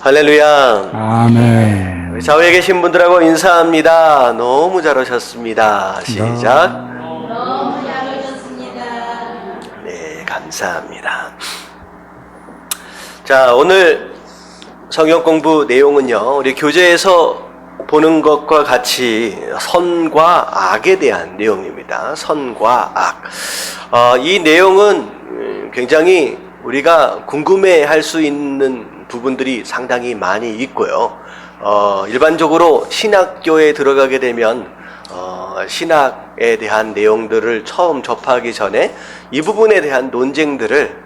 할렐루야. 아멘. 좌우에 계신 분들하고 인사합니다. 너무 잘 오셨습니다. 시작. 너무 잘 오셨습니다. 네, 감사합니다. 자, 오늘 성경 공부 내용은요, 우리 교재에서 보는 것과 같이 선과 악에 대한 내용입니다. 선과 악. 이 내용은 굉장히 우리가 궁금해할 수 있는 부분들이 상당히 많이 있고요. 일반적으로 신학교에 들어가게 되면 신학에 대한 내용들을 처음 접하기 전에 이 부분에 대한 논쟁들을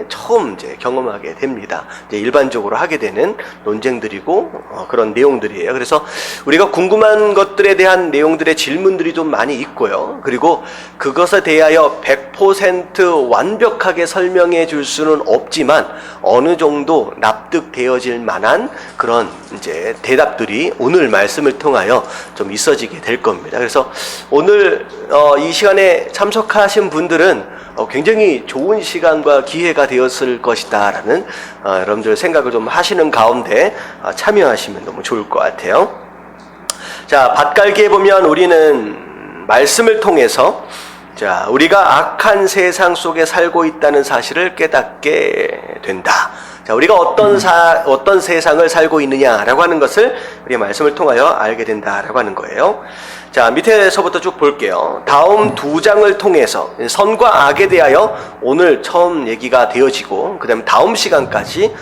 처음 경험하게 됩니다. 일반적으로 하게 되는 논쟁들이고 그런 내용들이에요. 그래서 우리가 궁금한 것들에 대한 내용들의 질문들이 좀 많이 있고요. 그리고 그것에 대하여 100% 완벽하게 설명해 줄 수는 없지만 어느 정도 납득되어질 만한 그런 대답들이 오늘 말씀을 통하여 좀 있어지게 될 겁니다. 그래서 오늘 이 시간에 참석하신 분들은 굉장히 좋은 시간과 기회가 되었을 것이다 라는 여러분들 생각을 좀 하시는 가운데 참여하시면 너무 좋을 것 같아요. 자, 밭갈기에 보면 우리는 말씀을 통해서 우리가 악한 세상 속에 살고 있다는 사실을 깨닫게 된다. 자, 우리가 어떤 세상을 살고 있느냐라고 하는 것을 우리 말씀을 통하여 알게 된다라고 하는 거예요. 자, 밑에서부터 쭉 볼게요. 다음 두 장을 통해서 선과 악에 대하여 오늘 처음 얘기가 되어지고, 그 다음에 다음 시간까지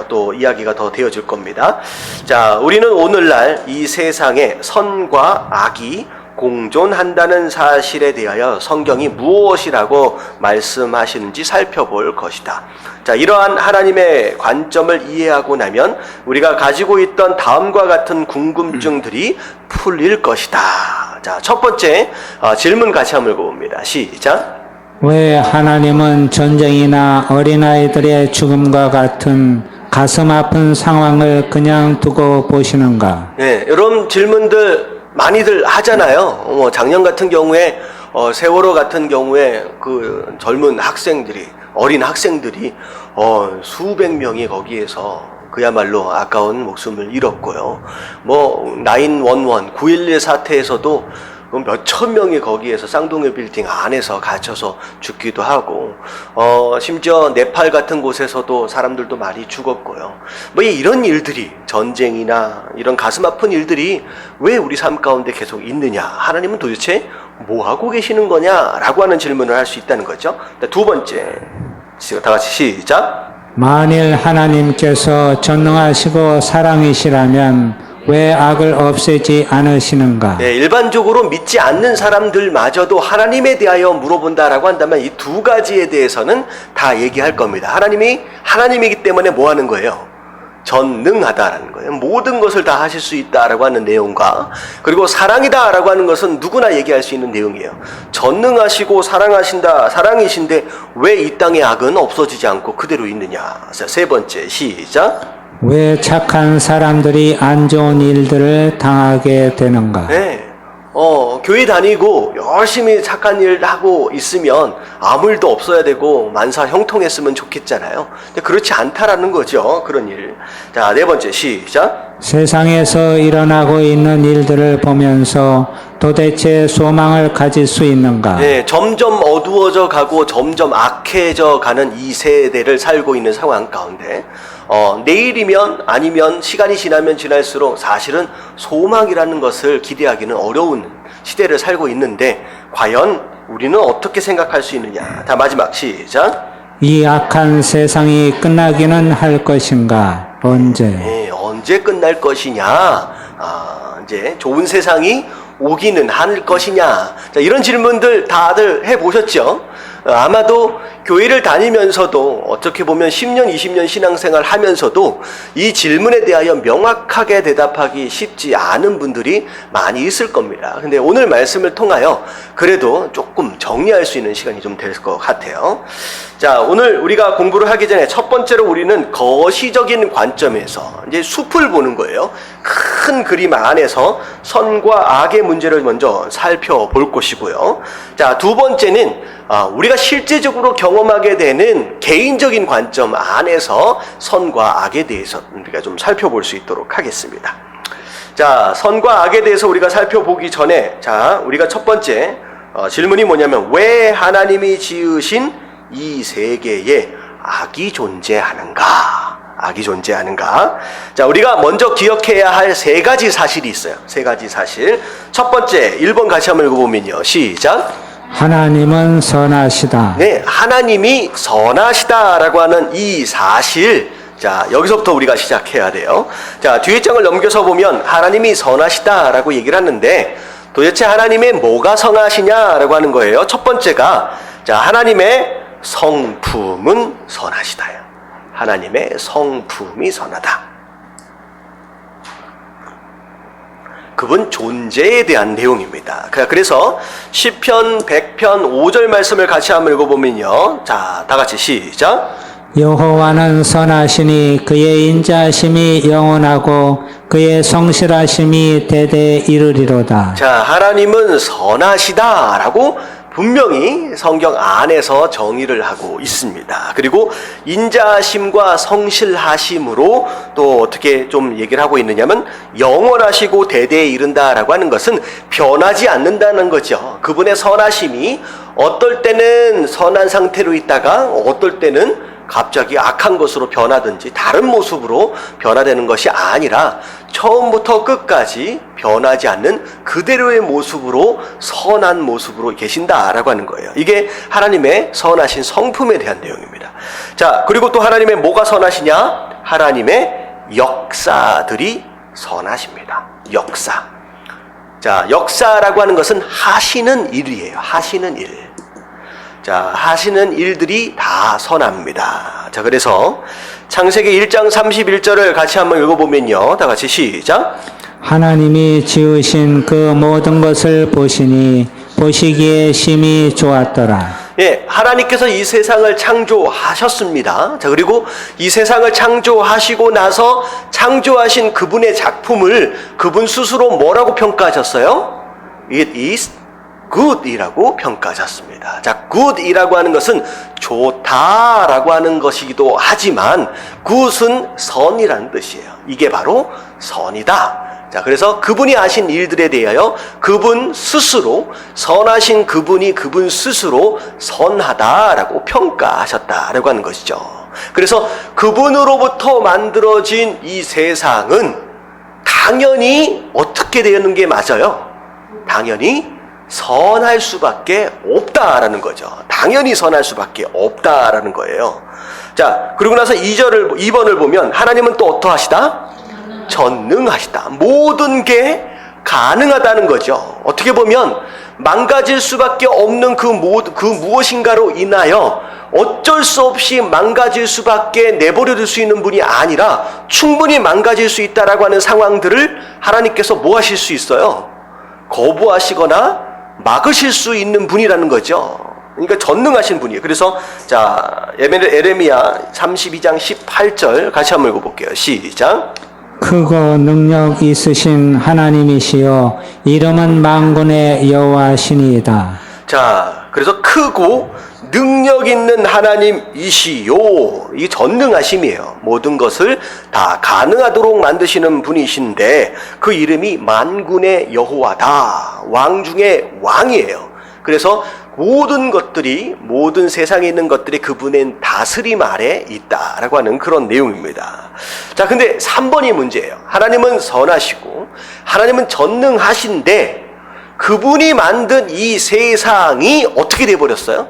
또 이야기가 더 되어질 겁니다. 자, 우리는 오늘날 이 세상에 선과 악이 공존한다는 사실에 대하여 성경이 무엇이라고 말씀하시는지 살펴볼 것이다. 자, 이러한 하나님의 관점을 이해하고 나면 우리가 가지고 있던 다음과 같은 궁금증들이 풀릴 것이다. 자, 첫 번째 질문 같이 한번 읽어봅니다. 시작. 왜 하나님은 전쟁이나 어린아이들의 죽음과 같은 가슴 아픈 상황을 그냥 두고 보시는가? 네, 이런 질문들 많이들 하잖아요. 작년 같은 경우에 세월호 같은 경우에 그 젊은 학생들이, 어린 학생들이 수백 명이 거기에서 그야말로 아까운 목숨을 잃었고요. 911, 9.11 사태에서도 몇천 명이 거기에서 쌍둥이 빌딩 안에서 갇혀서 죽기도 하고, 심지어 네팔 같은 곳에서도 사람들도 많이 죽었고요. 이런 일들이, 전쟁이나 이런 가슴 아픈 일들이 왜 우리 삶 가운데 계속 있느냐? 하나님은 도대체 뭐 하고 계시는 거냐라고 하는 질문을 할 수 있다는 거죠. 두 번째, 다 같이 시작. 만일 하나님께서 전능하시고 사랑이시라면 왜 악을 없애지 않으시는가? 네, 일반적으로 믿지 않는 사람들마저도 하나님에 대하여 물어본다라고 한다면 이 두 가지에 대해서는 다 얘기할 겁니다. 하나님이 하나님이기 때문에 뭐 하는 거예요? 전능하다라는 거예요. 모든 것을 다 하실 수 있다라고 하는 내용과, 그리고 사랑이다라고 하는 것은 누구나 얘기할 수 있는 내용이에요. 전능하시고 사랑이신데 왜 이 땅의 악은 없어지지 않고 그대로 있느냐? 자, 세 번째, 시작. 왜 착한 사람들이 안 좋은 일들을 당하게 되는가? 네. 교회 다니고 열심히 착한 일 하고 있으면 아무 일도 없어야 되고 만사 형통했으면 좋겠잖아요. 근데 그렇지 않다라는 거죠. 그런 일. 자, 네 번째, 시작. 세상에서 일어나고 있는 일들을 보면서 도대체 소망을 가질 수 있는가? 네, 점점 어두워져 가고 점점 악해져 가는 이 세대를 살고 있는 상황 가운데 내일이면 아니면 시간이 지나면 지날수록 사실은 소망이라는 것을 기대하기는 어려운 시대를 살고 있는데 과연 우리는 어떻게 생각할 수 있느냐? 다 마지막, 시작. 이 악한 세상이 끝나기는 할 것인가? 언제? 네, 언제 끝날 것이냐? 이제 좋은 세상이 오기는 할 것이냐? 자, 이런 질문들 다들 해보셨죠? 아마도 교회를 다니면서도 어떻게 보면 10년, 20년 신앙생활 하면서도 이 질문에 대하여 명확하게 대답하기 쉽지 않은 분들이 많이 있을 겁니다. 근데 오늘 말씀을 통하여 그래도 조금 정리할 수 있는 시간이 좀 될 것 같아요. 자, 오늘 우리가 공부를 하기 전에 첫 번째로 우리는 거시적인 관점에서 이제 숲을 보는 거예요. 큰 그림 안에서 선과 악의 문제를 먼저 살펴볼 것이고요. 자, 두 번째는 우리가 실제적으로 경험하게 되는 개인적인 관점 안에서 선과 악에 대해서 우리가 좀 살펴볼 수 있도록 하겠습니다. 자, 선과 악에 대해서 우리가 살펴보기 전에, 자, 우리가 첫 번째 질문이 뭐냐면, 왜 하나님이 지으신 이 세계에 악이 존재하는가? 악이 존재하는가? 자, 우리가 먼저 기억해야 할 세 가지 사실이 있어요. 세 가지 사실. 첫 번째, 1번 같이 한번 읽어보면요. 시작. 하나님은 선하시다. 네, 하나님이 선하시다라고 하는 이 사실. 자, 여기서부터 우리가 시작해야 돼요. 자, 뒤에 장을 넘겨서 보면 하나님이 선하시다라고 얘기를 하는데, 도대체 하나님의 뭐가 선하시냐라고 하는 거예요. 첫 번째가, 자, 하나님의 성품은 선하시다요. 하나님의 성품이 선하다. 그분 존재에 대한 내용입니다. 그래서 시편 100편 5절 말씀을 같이 한번 읽어보면요. 자, 다 같이 시작. 여호와는 선하시니 그의 인자심이 영원하고 그의 성실하심이 대대 이르리로다. 자, 하나님은 선하시다라고 분명히 성경 안에서 정의를 하고 있습니다. 그리고 인자하심과 성실하심으로 또 어떻게 좀 얘기를 하고 있느냐면, 영원하시고 대대에 이른다라고 하는 것은 변하지 않는다는 거죠. 그분의 선하심이 어떨 때는 선한 상태로 있다가 어떨 때는 갑자기 악한 것으로 변하든지 다른 모습으로 변화되는 것이 아니라 처음부터 끝까지 변하지 않는 그대로의 모습으로, 선한 모습으로 계신다라고 하는 거예요. 이게 하나님의 선하신 성품에 대한 내용입니다. 자, 그리고 또 하나님의 뭐가 선하시냐? 하나님의 역사들이 선하십니다. 역사. 자, 역사라고 하는 것은 하시는 일이에요. 하시는 일. 자, 하시는 일들이 다 선합니다. 자, 그래서 창세기 1장 31절을 같이 한번 읽어보면요. 다 같이 시작. 하나님이 지으신 그 모든 것을 보시니 보시기에 심히 좋았더라. 예, 하나님께서 이 세상을 창조하셨습니다. 자, 그리고 이 세상을 창조하시고 나서 창조하신 그분의 작품을 그분 스스로 뭐라고 평가하셨어요? It is good이라고 평가하셨습니다. 자, good이라고 하는 것은 좋다라고 하는 것이기도 하지만 good은 선이라는 뜻이에요. 이게 바로 선이다. 자, 그래서 그분이 하신 일들에 대하여 그분 스스로, 선하신 그분이 그분 스스로 선하다라고 평가하셨다라고 하는 것이죠. 그래서 그분으로부터 만들어진 이 세상은 당연히 어떻게 되는 게 맞아요? 당연히 선할 수밖에 없다라는 거죠. 당연히 선할 수밖에 없다라는 거예요. 자, 그러고 나서 2번을 보면 하나님은 또 어떠하시다? 전능하시다. 모든 게 가능하다는 거죠. 어떻게 보면 망가질 수밖에 없는 그 무엇인가로 인하여 어쩔 수 없이 망가질 수밖에 내버려둘 수 있는 분이 아니라 충분히 망가질 수 있다라고 하는 상황들을 하나님께서 뭐 하실 수 있어요? 거부하시거나 막으실 수 있는 분이라는 거죠. 그러니까 전능하신 분이에요. 그래서 자, 에레미야 32장 18절 같이 한번 읽어볼게요. 시작. 크고 능력 있으신 하나님이시여 이름은 만군의 여호와시니이다. 자, 그래서 크고 능력 있는 하나님이시요. 이 전능하심이에요. 모든 것을 다 가능하도록 만드시는 분이신데 그 이름이 만군의 여호와다. 왕 중에 왕이에요. 그래서 모든 것들이, 모든 세상에 있는 것들이 그분의 다스림 아래 있다라고 하는 그런 내용입니다. 자, 근데 3번이 문제예요. 하나님은 선하시고 하나님은 전능하신데 그분이 만든 이 세상이 어떻게 돼버렸어요?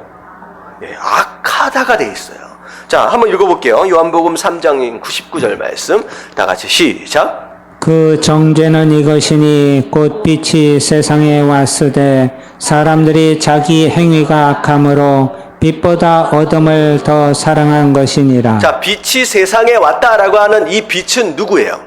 예, 악하다가 돼 있어요. 자, 한번 읽어볼게요. 요한복음 3장 99절 말씀 다 같이 시작. 그 정죄는 이것이니 곧 빛이 세상에 왔으되 사람들이 자기 행위가 악함으로 빛보다 어둠을 더 사랑한 것이니라. 자, 빛이 세상에 왔다라고 하는 이 빛은 누구예요?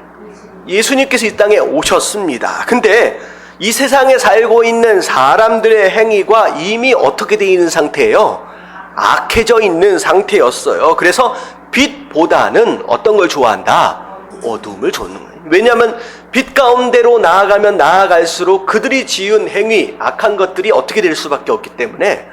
예수님께서 이 땅에 오셨습니다. 근데 이 세상에 살고 있는 사람들의 행위가 이미 어떻게 되어 있는 상태예요? 악해져 있는 상태였어요. 그래서 빛보다는 어떤 걸 좋아한다? 어둠을 좋아하는 거예요. 왜냐하면 빛 가운데로 나아가면 나아갈수록 그들이 지은 행위, 악한 것들이 어떻게 될 수밖에 없기 때문에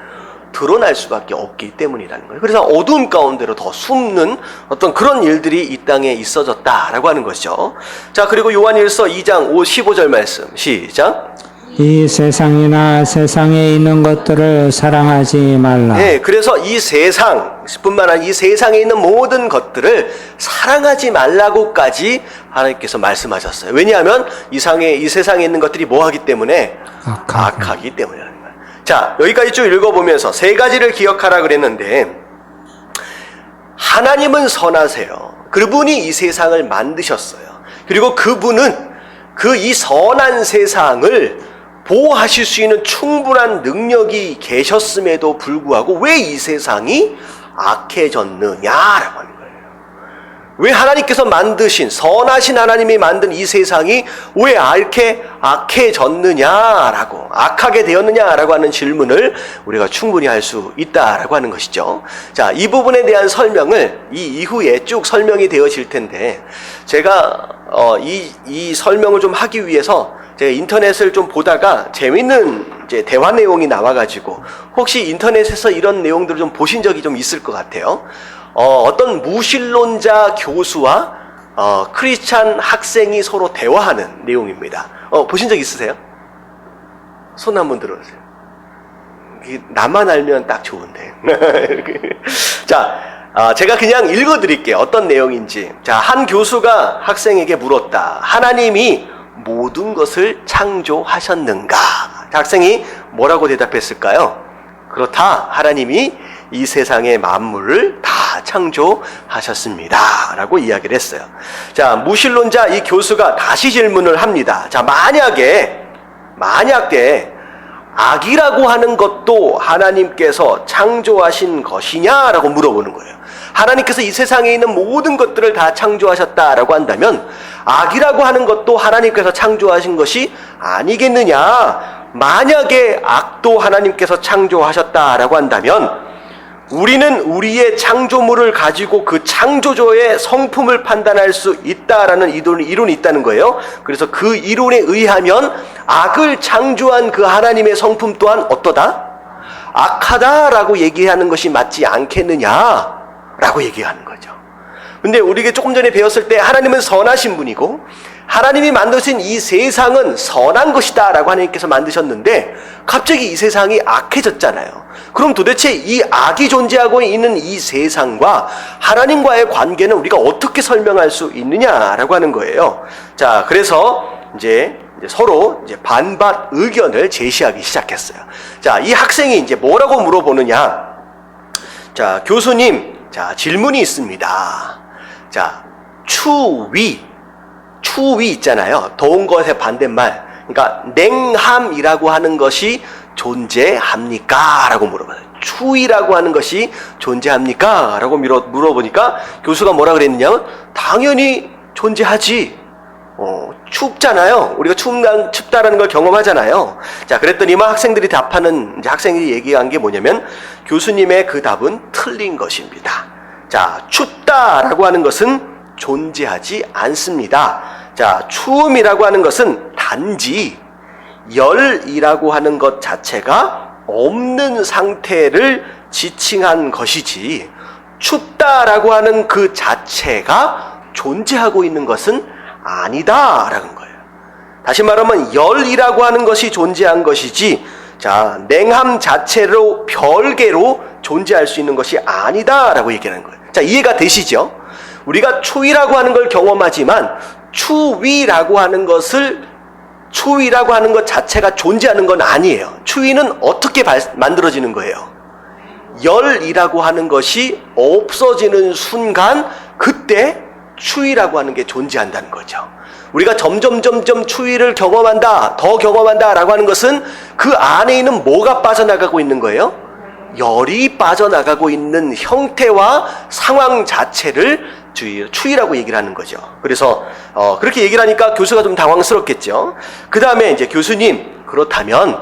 드러날 수밖에 없기 때문이라는 거예요. 그래서 어두움 가운데로 더 숨는 어떤 그런 일들이 이 땅에 있어졌다라고 하는 것이죠. 자, 그리고 요한일서 2장 15절 말씀 시작. 이 세상이나 세상에 있는 것들을 사랑하지 말라. 네, 그래서 이 세상뿐만 아니라 이 세상에 있는 모든 것들을 사랑하지 말라고까지 하나님께서 말씀하셨어요. 왜냐하면 이 세상에 있는 것들이 뭐하기 때문에? 악하기 때문이라는 거예요. 자, 여기까지 쭉 읽어보면서 세 가지를 기억하라 그랬는데, 하나님은 선하세요. 그분이 이 세상을 만드셨어요. 그리고 그분은 이 선한 세상을 보호하실 수 있는 충분한 능력이 계셨음에도 불구하고 왜 이 세상이 악해졌느냐라고 하는 거예요. 왜 하나님께서 만드신, 선하신 하나님이 만든 이 세상이 왜 이렇게 악해졌느냐라고, 악하게 되었느냐라고 하는 질문을 우리가 충분히 할 수 있다라고 하는 것이죠. 자, 이 부분에 대한 설명을 이 이후에 쭉 설명이 되어질 텐데, 제가 이 설명을 좀 하기 위해서 제가 인터넷을 좀 보다가 재밌는 이제 대화 내용이 나와가지고, 혹시 인터넷에서 이런 내용들을 좀 보신 적이 좀 있을 것 같아요. 어떤 무신론자 교수와 크리스찬 학생이 서로 대화하는 내용입니다. 보신 적 있으세요? 손 한번 들어주세요. 나만 알면 딱 좋은데. 자, 제가 그냥 읽어드릴게요. 어떤 내용인지. 자, 한 교수가 학생에게 물었다. 하나님이 모든 것을 창조하셨는가? 학생이 뭐라고 대답했을까요? 그렇다. 하나님이 이 세상의 만물을 다 창조하셨습니다. 라고 이야기를 했어요. 자, 무신론자 이 교수가 다시 질문을 합니다. 자, 만약에 악이라고 하는 것도 하나님께서 창조하신 것이냐라고 물어보는 거예요. 하나님께서 이 세상에 있는 모든 것들을 다 창조하셨다라고 한다면 악이라고 하는 것도 하나님께서 창조하신 것이 아니겠느냐? 만약에 악도 하나님께서 창조하셨다라고 한다면 우리는 우리의 창조물을 가지고 그 창조주의 성품을 판단할 수 있다라는 이론이 있다는 거예요. 그래서 그 이론에 의하면 악을 창조한 그 하나님의 성품 또한 어떠다? 악하다라고 얘기하는 것이 맞지 않겠느냐라고 얘기하는 거죠. 근데 우리가 조금 전에 배웠을 때 하나님은 선하신 분이고 하나님이 만드신 이 세상은 선한 것이다 라고 하나님께서 만드셨는데 갑자기 이 세상이 악해졌잖아요. 그럼 도대체 이 악이 존재하고 있는 이 세상과 하나님과의 관계는 우리가 어떻게 설명할 수 있느냐라고 하는 거예요. 자, 그래서 이제 서로 반박 의견을 제시하기 시작했어요. 자, 이 학생이 이제 뭐라고 물어보느냐? 자, 교수님, 자, 질문이 있습니다. 자, 추위 있잖아요. 더운 것의 반대말. 그러니까 냉함이라고 하는 것이 존재합니까? 라고 물어봐요. 추위라고 하는 것이 존재합니까? 라고 물어보니까 교수가 뭐라 그랬느냐면 당연히 존재하지. 춥잖아요. 우리가 춥다라는 걸 경험하잖아요. 자, 그랬더니만 학생들이 학생들이 얘기한 게 뭐냐면 교수님의 그 답은 틀린 것입니다. 자, 춥다라고 하는 것은 존재하지 않습니다. 자, 추움이라고 하는 것은 단지 열이라고 하는 것 자체가 없는 상태를 지칭한 것이지 춥다라고 하는 그 자체가 존재하고 있는 것은 아니다라는 거예요. 다시 말하면 열이라고 하는 것이 존재한 것이지 자, 냉함 자체로 별개로 존재할 수 있는 것이 아니다라고 얘기하는 거예요. 자, 이해가 되시죠? 우리가 추위라고 하는 걸 경험하지만 추위라고 하는 것 자체가 존재하는 건 아니에요. 추위는 어떻게 만들어지는 거예요? 열이라고 하는 것이 없어지는 순간 그때 추위라고 하는 게 존재한다는 거죠. 우리가 점점 추위를 경험한다, 더 경험한다라고 하는 것은 그 안에 있는 뭐가 빠져나가고 있는 거예요? 열이 빠져나가고 있는 형태와 상황 자체를 추위라고 얘기를 하는 거죠. 그래서 그렇게 얘기를 하니까 교수가 좀 당황스럽겠죠. 그 다음에 이제 교수님, 그렇다면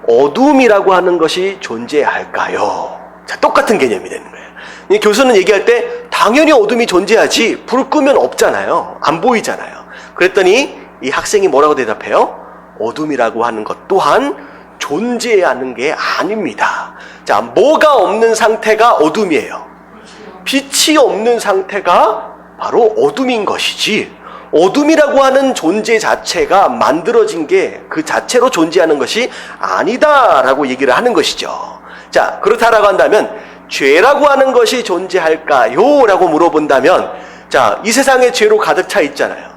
어둠이라고 하는 것이 존재할까요? 자, 똑같은 개념이 되는 거예요. 교수는 얘기할 때 당연히 어둠이 존재하지, 불 끄면 없잖아요. 안 보이잖아요. 그랬더니 이 학생이 뭐라고 대답해요? 어둠이라고 하는 것 또한 존재하는 게 아닙니다. 자, 뭐가 없는 상태가 어둠이에요. 빛이 없는 상태가 바로 어둠인 것이지, 어둠이라고 하는 존재 자체가 만들어진 게 그 자체로 존재하는 것이 아니다라고 얘기를 하는 것이죠. 자, 그렇다라고 한다면 죄라고 하는 것이 존재할까요? 라고 물어본다면, 자, 이 세상에 죄로 가득 차 있잖아요.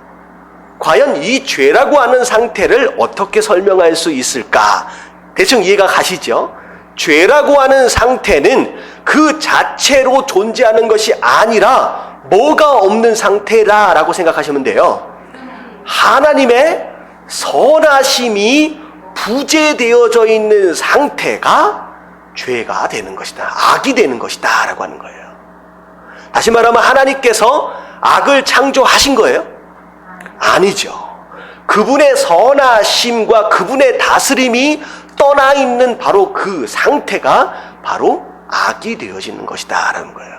과연 이 죄라고 하는 상태를 어떻게 설명할 수 있을까? 대충 이해가 가시죠? 죄라고 하는 상태는 그 자체로 존재하는 것이 아니라 뭐가 없는 상태라고 생각하시면 돼요. 하나님의 선하심이 부재되어져 있는 상태가 죄가 되는 것이다, 악이 되는 것이다 라고 하는 거예요. 다시 말하면 하나님께서 악을 창조하신 거예요? 아니죠. 그분의 선하심과 그분의 다스림이 떠나 있는 바로 그 상태가 바로 악이 되어지는 것이다 라는 거예요.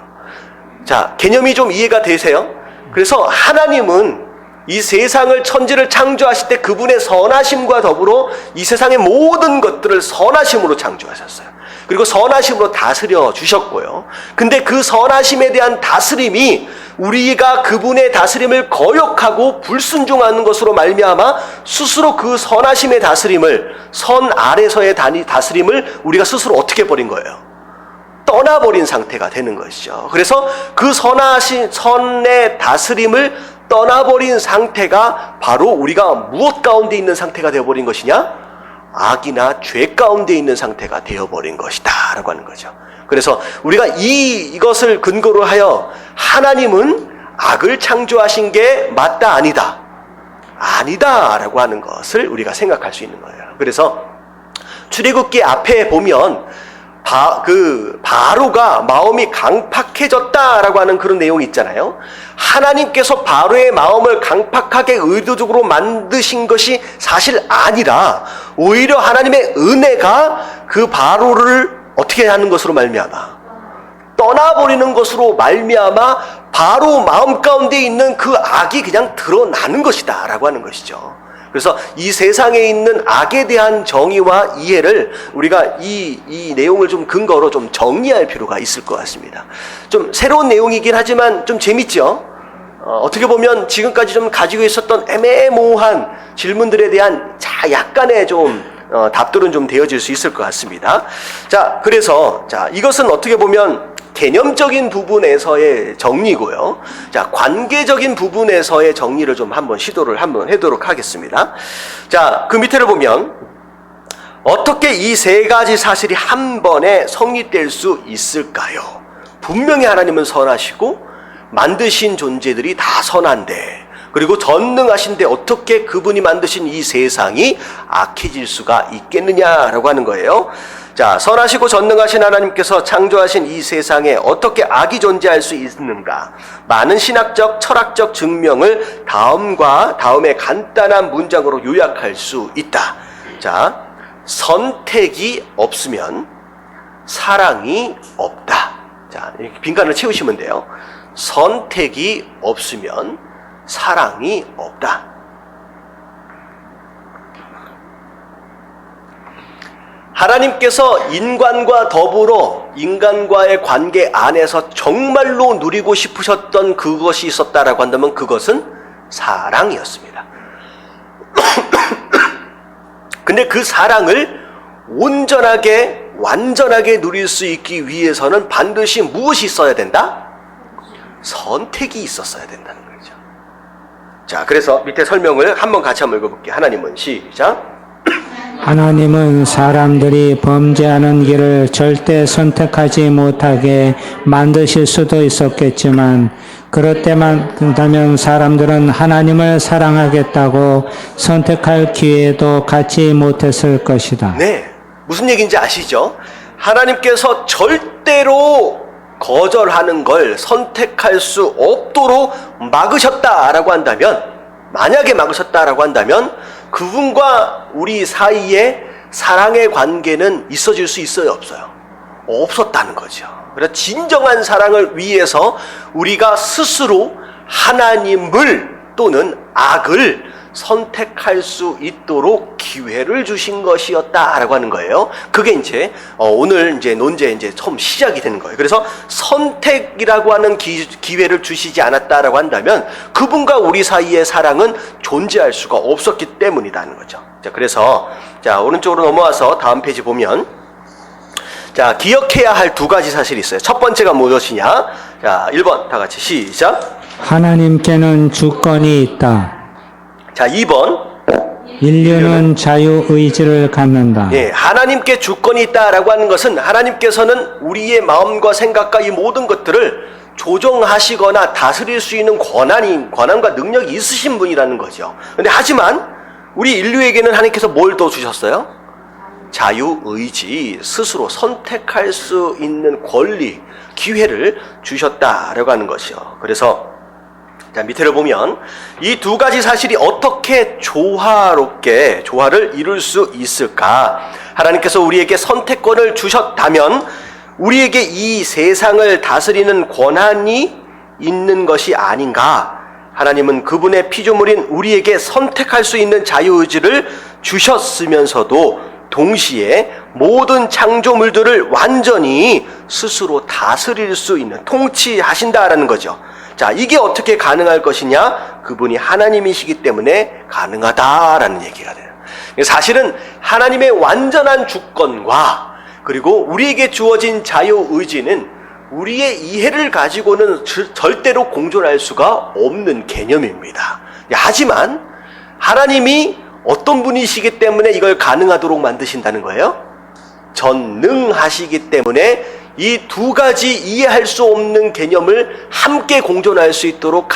자, 개념이 좀 이해가 되세요? 그래서 하나님은 이 세상을, 천지를 창조하실 때 그분의 선하심과 더불어 이 세상의 모든 것들을 선하심으로 창조하셨어요. 그리고 선하심으로 다스려 주셨고요. 근데 그 선하심에 대한 다스림이 우리가 그분의 다스림을 거역하고 불순종하는 것으로 말미암아 스스로 그 선하심의 다스림을, 선 아래서의 다스림을 우리가 스스로 어떻게 버린 거예요? 떠나버린 상태가 되는 것이죠. 그래서 그 선하신 선의 다스림을 떠나버린 상태가 바로 우리가 무엇 가운데 있는 상태가 되어버린 것이냐? 악이나 죄 가운데 있는 상태가 되어버린 것이다 라고 하는 거죠. 그래서 우리가 이것을 근거로 하여 하나님은 악을 창조하신 게 맞다, 아니다? 아니다 라고 하는 것을 우리가 생각할 수 있는 거예요. 그래서 출애굽기 앞에 보면 바로가 마음이 강팍해졌다라고 하는 그런 내용이 있잖아요. 하나님께서 바로의 마음을 강팍하게 의도적으로 만드신 것이 사실 아니라 오히려 하나님의 은혜가 그 바로를 어떻게 하는 것으로 말미암아 떠나버리는 것으로 말미암아 바로 마음 가운데 있는 그 악이 그냥 드러나는 것이다 라고 하는 것이죠. 그래서 이 세상에 있는 악에 대한 정의와 이해를 우리가 이 내용을 좀 근거로 좀 정리할 필요가 있을 것 같습니다. 좀 새로운 내용이긴 하지만 좀 재밌죠? 어떻게 보면 지금까지 좀 가지고 있었던 애매모호한 질문들에 대한 약간의 좀 답들은 좀 되어질 수 있을 것 같습니다. 자, 그래서 이것은 어떻게 보면 개념적인 부분에서의 정리고요. 자, 관계적인 부분에서의 정리를 좀 시도를 해도록 하겠습니다. 자, 그 밑에를 보면 어떻게 이 세 가지 사실이 한 번에 성립될 수 있을까요? 분명히 하나님은 선하시고 만드신 존재들이 다 선한데, 그리고 전능하신데 어떻게 그분이 만드신 이 세상이 악해질 수가 있겠느냐라고 하는 거예요. 자, 선하시고 전능하신 하나님께서 창조하신 이 세상에 어떻게 악이 존재할 수 있는가? 많은 신학적, 철학적 증명을 다음의 간단한 문장으로 요약할 수 있다. 자, 선택이 없으면 사랑이 없다. 자, 이렇게 빈칸을 채우시면 돼요. 선택이 없으면 사랑이 없다. 하나님께서 인간과 더불어 인간과의 관계 안에서 정말로 누리고 싶으셨던 그것이 있었다라고 한다면 그것은 사랑이었습니다. 근데 그 사랑을 온전하게, 완전하게 누릴 수 있기 위해서는 반드시 무엇이 있어야 된다? 선택이 있었어야 된다는 거죠. 자, 그래서 밑에 설명을 같이 한번 읽어볼게요. 하나님은 시작. 하나님은 사람들이 범죄하는 길을 절대 선택하지 못하게 만드실 수도 있었겠지만, 그렇다면 사람들은 하나님을 사랑하겠다고 선택할 기회도 갖지 못했을 것이다. 네, 무슨 얘기인지 아시죠? 하나님께서 절대로 거절하는 걸 선택할 수 없도록 막으셨다라고 한다면, 만약에 막으셨다라고 한다면 그분과 우리 사이에 사랑의 관계는 있어질 수 있어요, 없어요? 없었다는 거죠. 그래서 진정한 사랑을 위해서 우리가 스스로 하나님을 또는 악을 선택할 수 있도록 기회를 주신 것이었다라고 하는 거예요. 그게 이제 오늘 이제 논제 이제 처음 시작이 되는 거예요. 그래서 선택이라고 하는 기회를 주시지 않았다라고 한다면 그분과 우리 사이의 사랑은 존재할 수가 없었기 때문이라는 거죠. 자, 그래서 자, 오른쪽으로 넘어와서 다음 페이지 보면 자, 기억해야 할 두 가지 사실이 있어요. 첫 번째가 무엇이냐? 자, 1번 다 같이 시작. 하나님께는 주권이 있다. 자, 2번. 인류는 자유의지를 갖는다. 예, 하나님께 주권이 있다라고 하는 것은 하나님께서는 우리의 마음과 생각과 이 모든 것들을 조정하시거나 다스릴 수 있는 권한과 능력이 있으신 분이라는 거죠. 근데 하지만 우리 인류에게는 하나님께서 뭘 더 주셨어요? 자유의지, 스스로 선택할 수 있는 권리, 기회를 주셨다라고 하는 것이요. 그래서 자, 밑에를 보면 이 두 가지 사실이 어떻게 조화를 이룰 수 있을까? 하나님께서 우리에게 선택권을 주셨다면 우리에게 이 세상을 다스리는 권한이 있는 것이 아닌가? 하나님은 그분의 피조물인 우리에게 선택할 수 있는 자유의지를 주셨으면서도 동시에 모든 창조물들을 완전히 스스로 다스릴 수 있는 통치하신다라는 거죠. 자, 이게 어떻게 가능할 것이냐? 그분이 하나님이시기 때문에 가능하다라는 얘기가 돼요. 사실은 하나님의 완전한 주권과 그리고 우리에게 주어진 자유의지는 우리의 이해를 가지고는 절대로 공존할 수가 없는 개념입니다. 하지만 하나님이 어떤 분이시기 때문에 이걸 가능하도록 만드신다는 거예요? 전능하시기 때문에 이 두 가지 이해할 수 없는 개념을 함께 공존할 수 있도록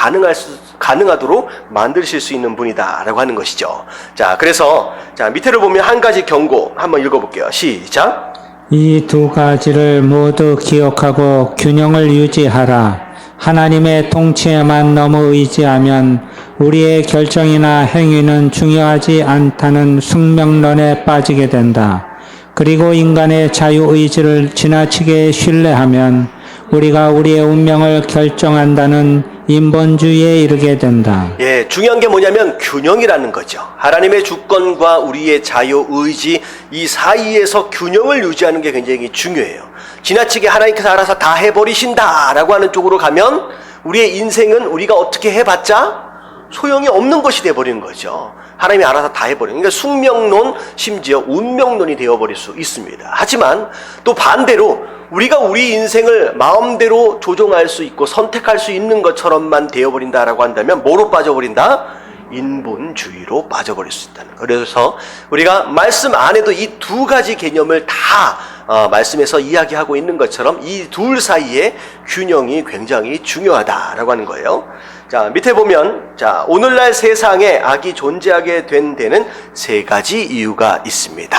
가능하도록 만드실 수 있는 분이다라고 하는 것이죠. 자, 그래서 자, 밑에를 보면 한 가지 경고 한번 읽어볼게요. 시작. 이 두 가지를 모두 기억하고 균형을 유지하라. 하나님의 통치에만 너무 의지하면 우리의 결정이나 행위는 중요하지 않다는 숙명론에 빠지게 된다. 그리고 인간의 자유의지를 지나치게 신뢰하면 우리가 우리의 운명을 결정한다는 인본주의에 이르게 된다. 예, 중요한 게 뭐냐면 균형이라는 거죠. 하나님의 주권과 우리의 자유의지 이 사이에서 균형을 유지하는 게 굉장히 중요해요. 지나치게 하나님께서 알아서 다 해버리신다라고 하는 쪽으로 가면 우리의 인생은 우리가 어떻게 해봤자 소용이 없는 것이 돼버리는 거죠. 하나님이 알아서 다 해버리는, 그러니까 숙명론, 심지어 운명론이 되어버릴 수 있습니다. 하지만 또 반대로 우리가 우리 인생을 마음대로 조종할 수 있고 선택할 수 있는 것처럼만 되어버린다라고 한다면 뭐로 빠져버린다? 인본주의로 빠져버릴 수 있다는 거예요. 그래서 우리가 말씀 안에도 이 두 가지 개념을 다 말씀에서 이야기하고 있는 것처럼 이 둘 사이의 균형이 굉장히 중요하다라고 하는 거예요. 자, 밑에 보면 자, 오늘날 세상에 악이 존재하게 된 데는 세 가지 이유가 있습니다.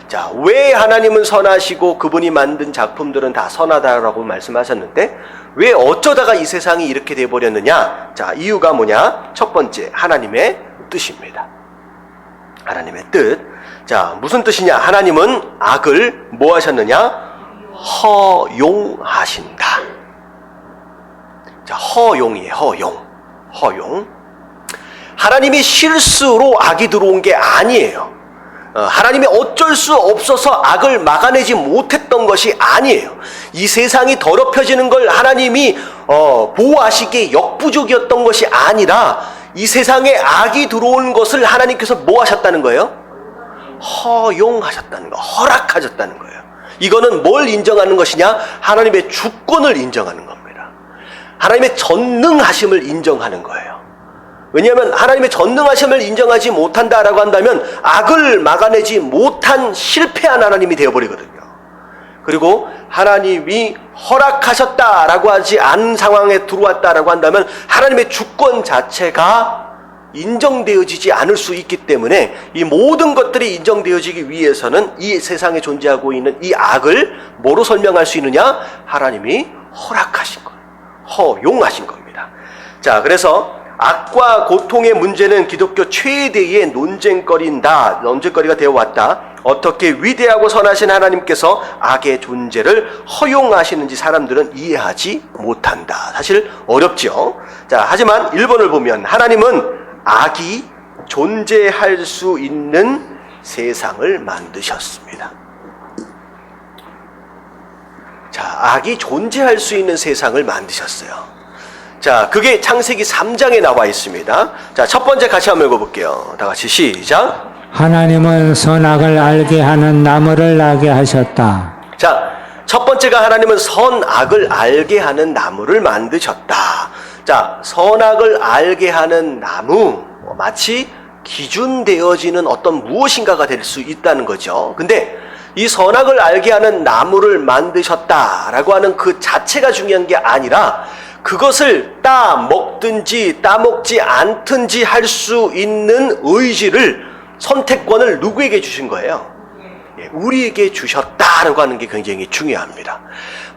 자, 왜 하나님은 선하시고 그분이 만든 작품들은 다 선하다라고 말씀하셨는데 왜 어쩌다가 이 세상이 이렇게 돼버렸느냐? 자, 이유가 뭐냐? 첫 번째, 하나님의 뜻입니다. 하나님의 뜻. 자, 무슨 뜻이냐? 하나님은 악을 뭐 하셨느냐? 허용하신다. 자, 허용이에요. 허용. 하나님이 실수로 악이 들어온 게 아니에요. 하나님이 어쩔 수 없어서 악을 막아내지 못했던 것이 아니에요. 이 세상이 더럽혀지는 걸 하나님이 보호하시기에 역부족이었던 것이 아니라 이 세상에 악이 들어온 것을 하나님께서 뭐 하셨다는 거예요? 허용하셨다는 거, 허락하셨다는 거예요. 이거는 뭘 인정하는 것이냐? 하나님의 주권을 인정하는 겁니다. 하나님의 전능하심을 인정하는 거예요. 왜냐하면 하나님의 전능하심을 인정하지 못한다라고 한다면 악을 막아내지 못한 실패한 하나님이 되어버리거든요. 그리고 하나님이 허락하셨다라고 하지 않은 상황에 들어왔다라고 한다면 하나님의 주권 자체가 인정되어지지 않을 수 있기 때문에 이 모든 것들이 인정되어지기 위해서는 이 세상에 존재하고 있는 이 악을 뭐로 설명할 수 있느냐? 하나님이 허락하신 거예요. 허용하신 겁니다. 자, 그래서 악과 고통의 문제는 기독교 최대의 논쟁거리가 되어왔다. 어떻게 위대하고 선하신 하나님께서 악의 존재를 허용하시는지 사람들은 이해하지 못한다. 사실 어렵죠. 자, 하지만 1번을 보면 하나님은 악이 존재할 수 있는 세상을 만드셨습니다. 자, 악이 존재할 수 있는 세상을 만드셨어요. 자, 그게 창세기 3장에 나와 있습니다. 자, 첫 번째 같이 한번 읽어볼게요. 다 같이 시작. 하나님은 선악을 알게 하는 나무를 나게 하셨다. 자, 첫 번째가 하나님은 선악을 알게 하는 나무를 만드셨다. 자, 선악을 알게 하는 나무, 마치 기준되어지는 어떤 무엇인가가 될 수 있다는 거죠. 근데 이 선악을 알게 하는 나무를 만드셨다라고 하는 그 자체가 중요한 게 아니라 그것을 따먹든지 따먹지 않든지 할 수 있는 의지를, 선택권을 누구에게 주신 거예요? 우리에게 주셨다라고 하는 게 굉장히 중요합니다.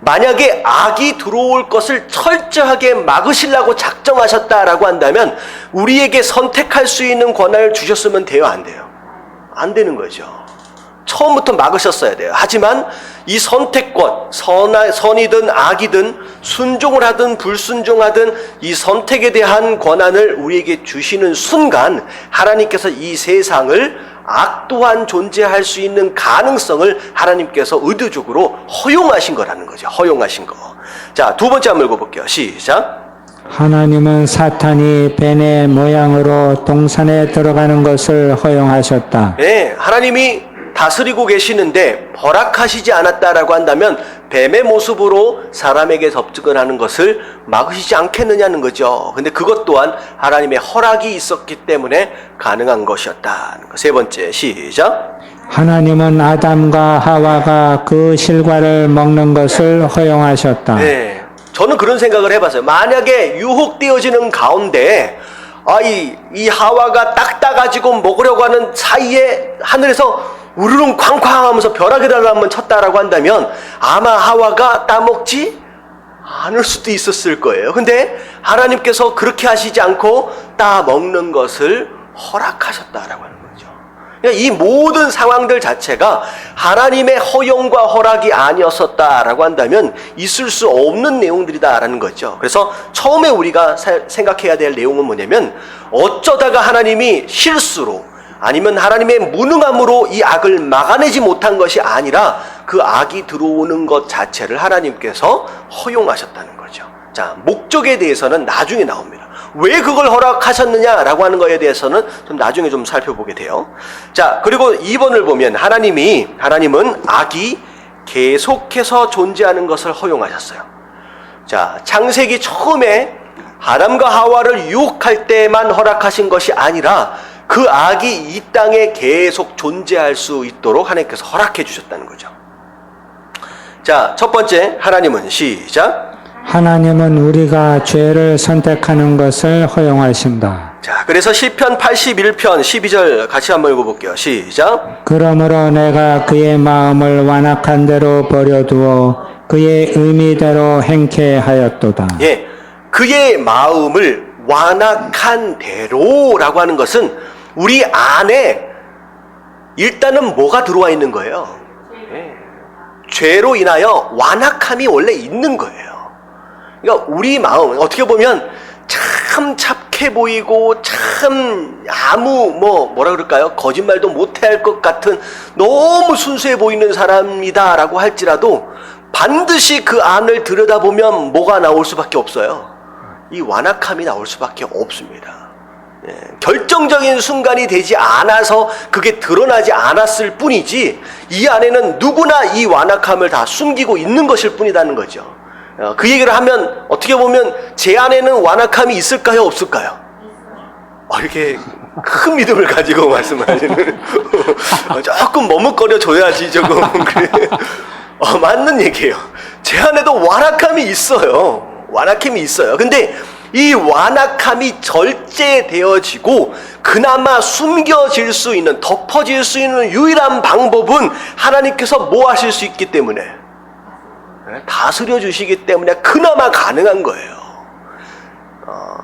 만약에 악이 들어올 것을 철저하게 막으시려고 작정하셨다라고 한다면 우리에게 선택할 수 있는 권한을 주셨으면 돼요, 안 돼요? 안 되는 거죠. 처음부터 막으셨어야 돼요. 하지만 이 선택권, 선이든 악이든 순종을 하든 불순종하든 이 선택에 대한 권한을 우리에게 주시는 순간 하나님께서 이 세상을 악 또한 존재할 수 있는 가능성을 하나님께서 의도적으로 허용하신 거라는 거죠. 허용하신 거. 자, 두 번째 한번 읽어볼게요. 시작. 하나님은 사탄이 뱀의 모양으로 동산에 들어가는 것을 허용하셨다. 네, 하나님이 다스리고 계시는데 허락하시지 않았다라고 한다면 뱀의 모습으로 사람에게 접근을 하는 것을 막으시지 않겠느냐는 거죠. 근데 그것 또한 하나님의 허락이 있었기 때문에 가능한 것이었다는 거. 세 번째, 시작. 하나님은 아담과 하와가 그 실과를 먹는 것을 허용하셨다. 네, 저는 그런 생각을 해봤어요. 만약에 유혹되어지는 가운데 이 하와가 딱 따가지고 먹으려고 하는 사이에 하늘에서 우르릉 쾅쾅 하면서 벼락에다가 한번 쳤다라고 한다면 아마 하와가 따먹지 않을 수도 있었을 거예요. 근데 하나님께서 그렇게 하시지 않고 따먹는 것을 허락하셨다라고 하는 거죠. 그러니까 이 모든 상황들 자체가 하나님의 허용과 허락이 아니었었다라고 한다면 있을 수 없는 내용들이다라는 거죠. 그래서 처음에 우리가 생각해야 될 내용은 뭐냐면 어쩌다가 하나님이 실수로 아니면 하나님의 무능함으로 이 악을 막아내지 못한 것이 아니라 그 악이 들어오는 것 자체를 하나님께서 허용하셨다는 거죠. 자, 목적에 대해서는 나중에 나옵니다. 왜 그걸 허락하셨느냐라고 하는 거에 대해서는 좀 나중에 좀 살펴보게 돼요. 자, 그리고 2번을 보면 하나님은 악이 계속해서 존재하는 것을 허용하셨어요. 자, 창세기 처음에 아담과 하와를 유혹할 때만 허락하신 것이 아니라 그 악이 이 땅에 계속 존재할 수 있도록 하나님께서 허락해 주셨다는 거죠. 자, 첫 번째, 하나님은 시작. 하나님은 우리가 죄를 선택하는 것을 허용하신다. 자, 그래서 시편 81편 12절 같이 한번 읽어볼게요. 시작. 그러므로 내가 그의 마음을 완악한 대로 버려두어 그의 의미대로 행케 하였도다. 예, 그의 마음을 완악한 대로라고 하는 것은 우리 안에 일단은 뭐가 들어와 있는 거예요? 예. 죄로 인하여 완악함이 원래 있는 거예요. 그러니까 우리 마음, 어떻게 보면 참 착해 보이고 참 뭐라 그럴까요? 거짓말도 못할 것 같은 너무 순수해 보이는 사람이다라고 할지라도 반드시 그 안을 들여다보면 뭐가 나올 수밖에 없어요. 이 완악함이 나올 수밖에 없습니다. 예, 결정적인 순간이 되지 않아서 그게 드러나지 않았을 뿐이지 이 안에는 누구나 이 완악함을 다 숨기고 있는 것일 뿐이라는 거죠. 그 얘기를 하면 어떻게 보면 제 안에는 완악함이 있을까요? 없을까요? 이렇게 큰 믿음을 가지고 말씀하시는 조금 머뭇거려 줘야지 조금 그래. 맞는 얘기예요. 제 안에도 완악함이 있어요. 완악함이 있어요. 근데 이 완악함이 절제되어지고 그나마 숨겨질 수 있는, 덮어질 수 있는 유일한 방법은 하나님께서 뭐 하실 수 있기 때문에, 다스려 주시기 때문에 그나마 가능한 거예요.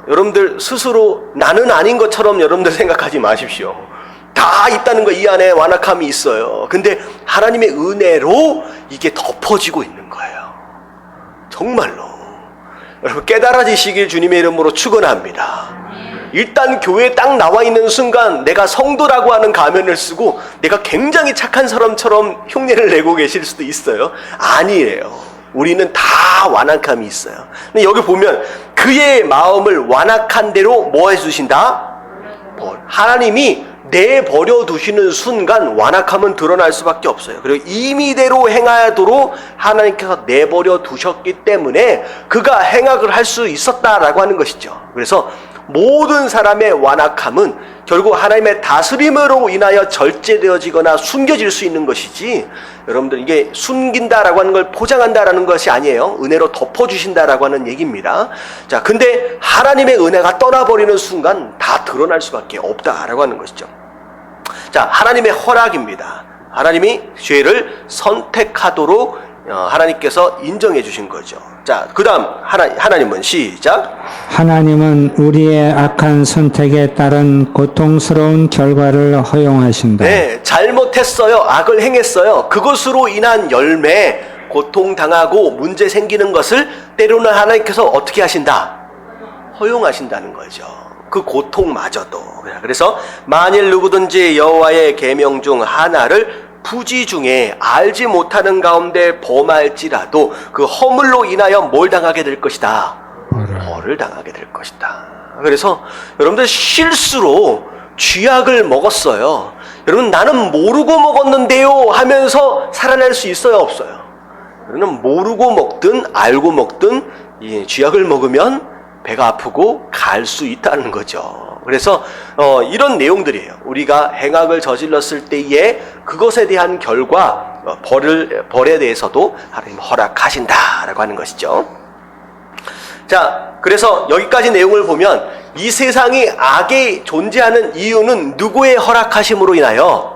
여러분들 스스로 나는 아닌 것처럼 여러분들 생각하지 마십시오. 다 있다는 거, 이 안에 완악함이 있어요. 근데 하나님의 은혜로 이게 덮어지고 있는 거예요. 정말로. 여러분 깨달아지시길 주님의 이름으로 축원합니다. 일단 교회에 딱 나와 있는 순간 내가 성도라고 하는 가면을 쓰고 내가 굉장히 착한 사람처럼 흉내를 내고 계실 수도 있어요. 아니에요. 우리는 다 완악함이 있어요. 근데 여기 보면 그의 마음을 완악한 대로 뭐 해주신다? 하나님이 내버려 두시는 순간 완악함은 드러날 수밖에 없어요. 그리고 임의대로 행하도록 하나님께서 내버려 두셨기 때문에 그가 행악을 할 수 있었다라고 하는 것이죠. 그래서 모든 사람의 완악함은 결국 하나님의 다스림으로 인하여 절제되어지거나 숨겨질 수 있는 것이지, 여러분들 이게 숨긴다라고 하는 걸 포장한다라는 것이 아니에요. 은혜로 덮어주신다라고 하는 얘기입니다. 자, 근데 하나님의 은혜가 떠나버리는 순간 다 드러날 수밖에 없다라고 하는 것이죠. 자, 하나님의 허락입니다. 하나님이 죄를 선택하도록 하나님께서 인정해 주신 거죠. 자, 그 다음 하나님은 시작. 하나님은 우리의 악한 선택에 따른 고통스러운 결과를 허용하신다. 네, 잘못했어요. 악을 행했어요. 그것으로 인한 열매, 고통당하고 문제 생기는 것을 때로는 하나님께서 어떻게 하신다? 허용하신다는 거죠. 그 고통마저도. 그래서 만일 누구든지 여호와의 계명 중 하나를 부지 중에 알지 못하는 가운데 범할지라도 그 허물로 인하여 뭘 당하게 될 것이다? 벌을 당하게 될 것이다. 그래서 여러분들 실수로 쥐약을 먹었어요. 여러분, 나는 모르고 먹었는데요 하면서 살아날 수 있어요, 없어요? 여러분, 모르고 먹든 알고 먹든 이 쥐약을 먹으면 배가 아프고 갈 수 있다는 거죠. 그래서 이런 내용들이에요. 우리가 행악을 저질렀을 때에 그것에 대한 결과, 벌에 대해서도 하나님 허락하신다라고 하는 것이죠. 자, 그래서 여기까지 내용을 보면 이 세상이 악이 존재하는 이유는 누구의 허락하심으로 인하여?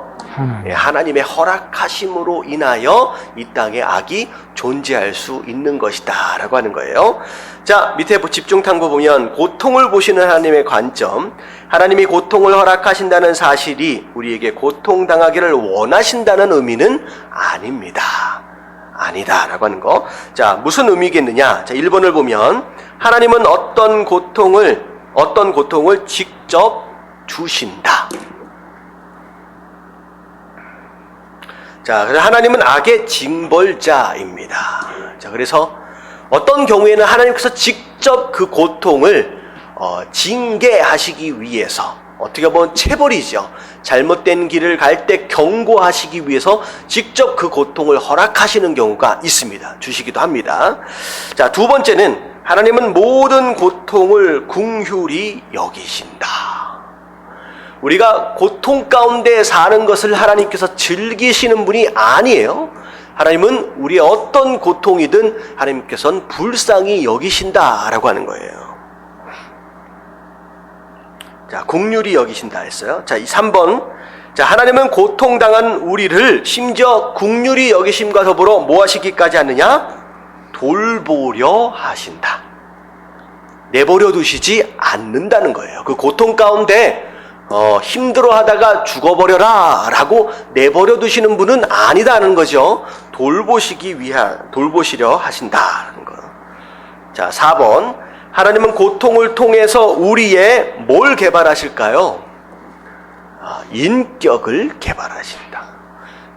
하나님의 허락하심으로 인하여 이 땅에 악이 존재할 수 있는 것이다 라고 하는 거예요. 자, 밑에 집중탐구 보면 고통을 보시는 하나님의 관점, 하나님이 고통을 허락하신다는 사실이 우리에게 고통당하기를 원하신다는 의미는 아닙니다. 아니다 라고 하는 거. 자, 무슨 의미겠느냐? 자, 1번을 보면 하나님은 어떤 고통을 직접 주신다. 자, 그래서 하나님은 악의 징벌자입니다. 자, 그래서 어떤 경우에는 하나님께서 직접 그 고통을 징계하시기 위해서, 어떻게 보면 체벌이죠. 잘못된 길을 갈 때 경고하시기 위해서 직접 그 고통을 허락하시는 경우가 있습니다. 주시기도 합니다. 자, 두 번째는 하나님은 모든 고통을 긍휼히 여기신다. 우리가 고통 가운데 사는 것을 하나님께서 즐기시는 분이 아니에요. 하나님은 우리의 어떤 고통이든 하나님께서는 불쌍히 여기신다라고 하는 거예요. 자, 긍휼히 여기신다 했어요. 자, 이 3번. 자, 하나님은 고통당한 우리를 심지어 긍휼히 여기심과 더불어 뭐 하시기까지 하느냐? 돌보려 하신다. 내버려 두시지 않는다는 거예요. 그 고통 가운데 힘들어 하다가 죽어버려라 라고 내버려 두시는 분은 아니다는 거죠. 돌보시려 하신다는 거. 자, 4번. 하나님은 고통을 통해서 우리의 뭘 개발하실까요? 인격을 개발하신다.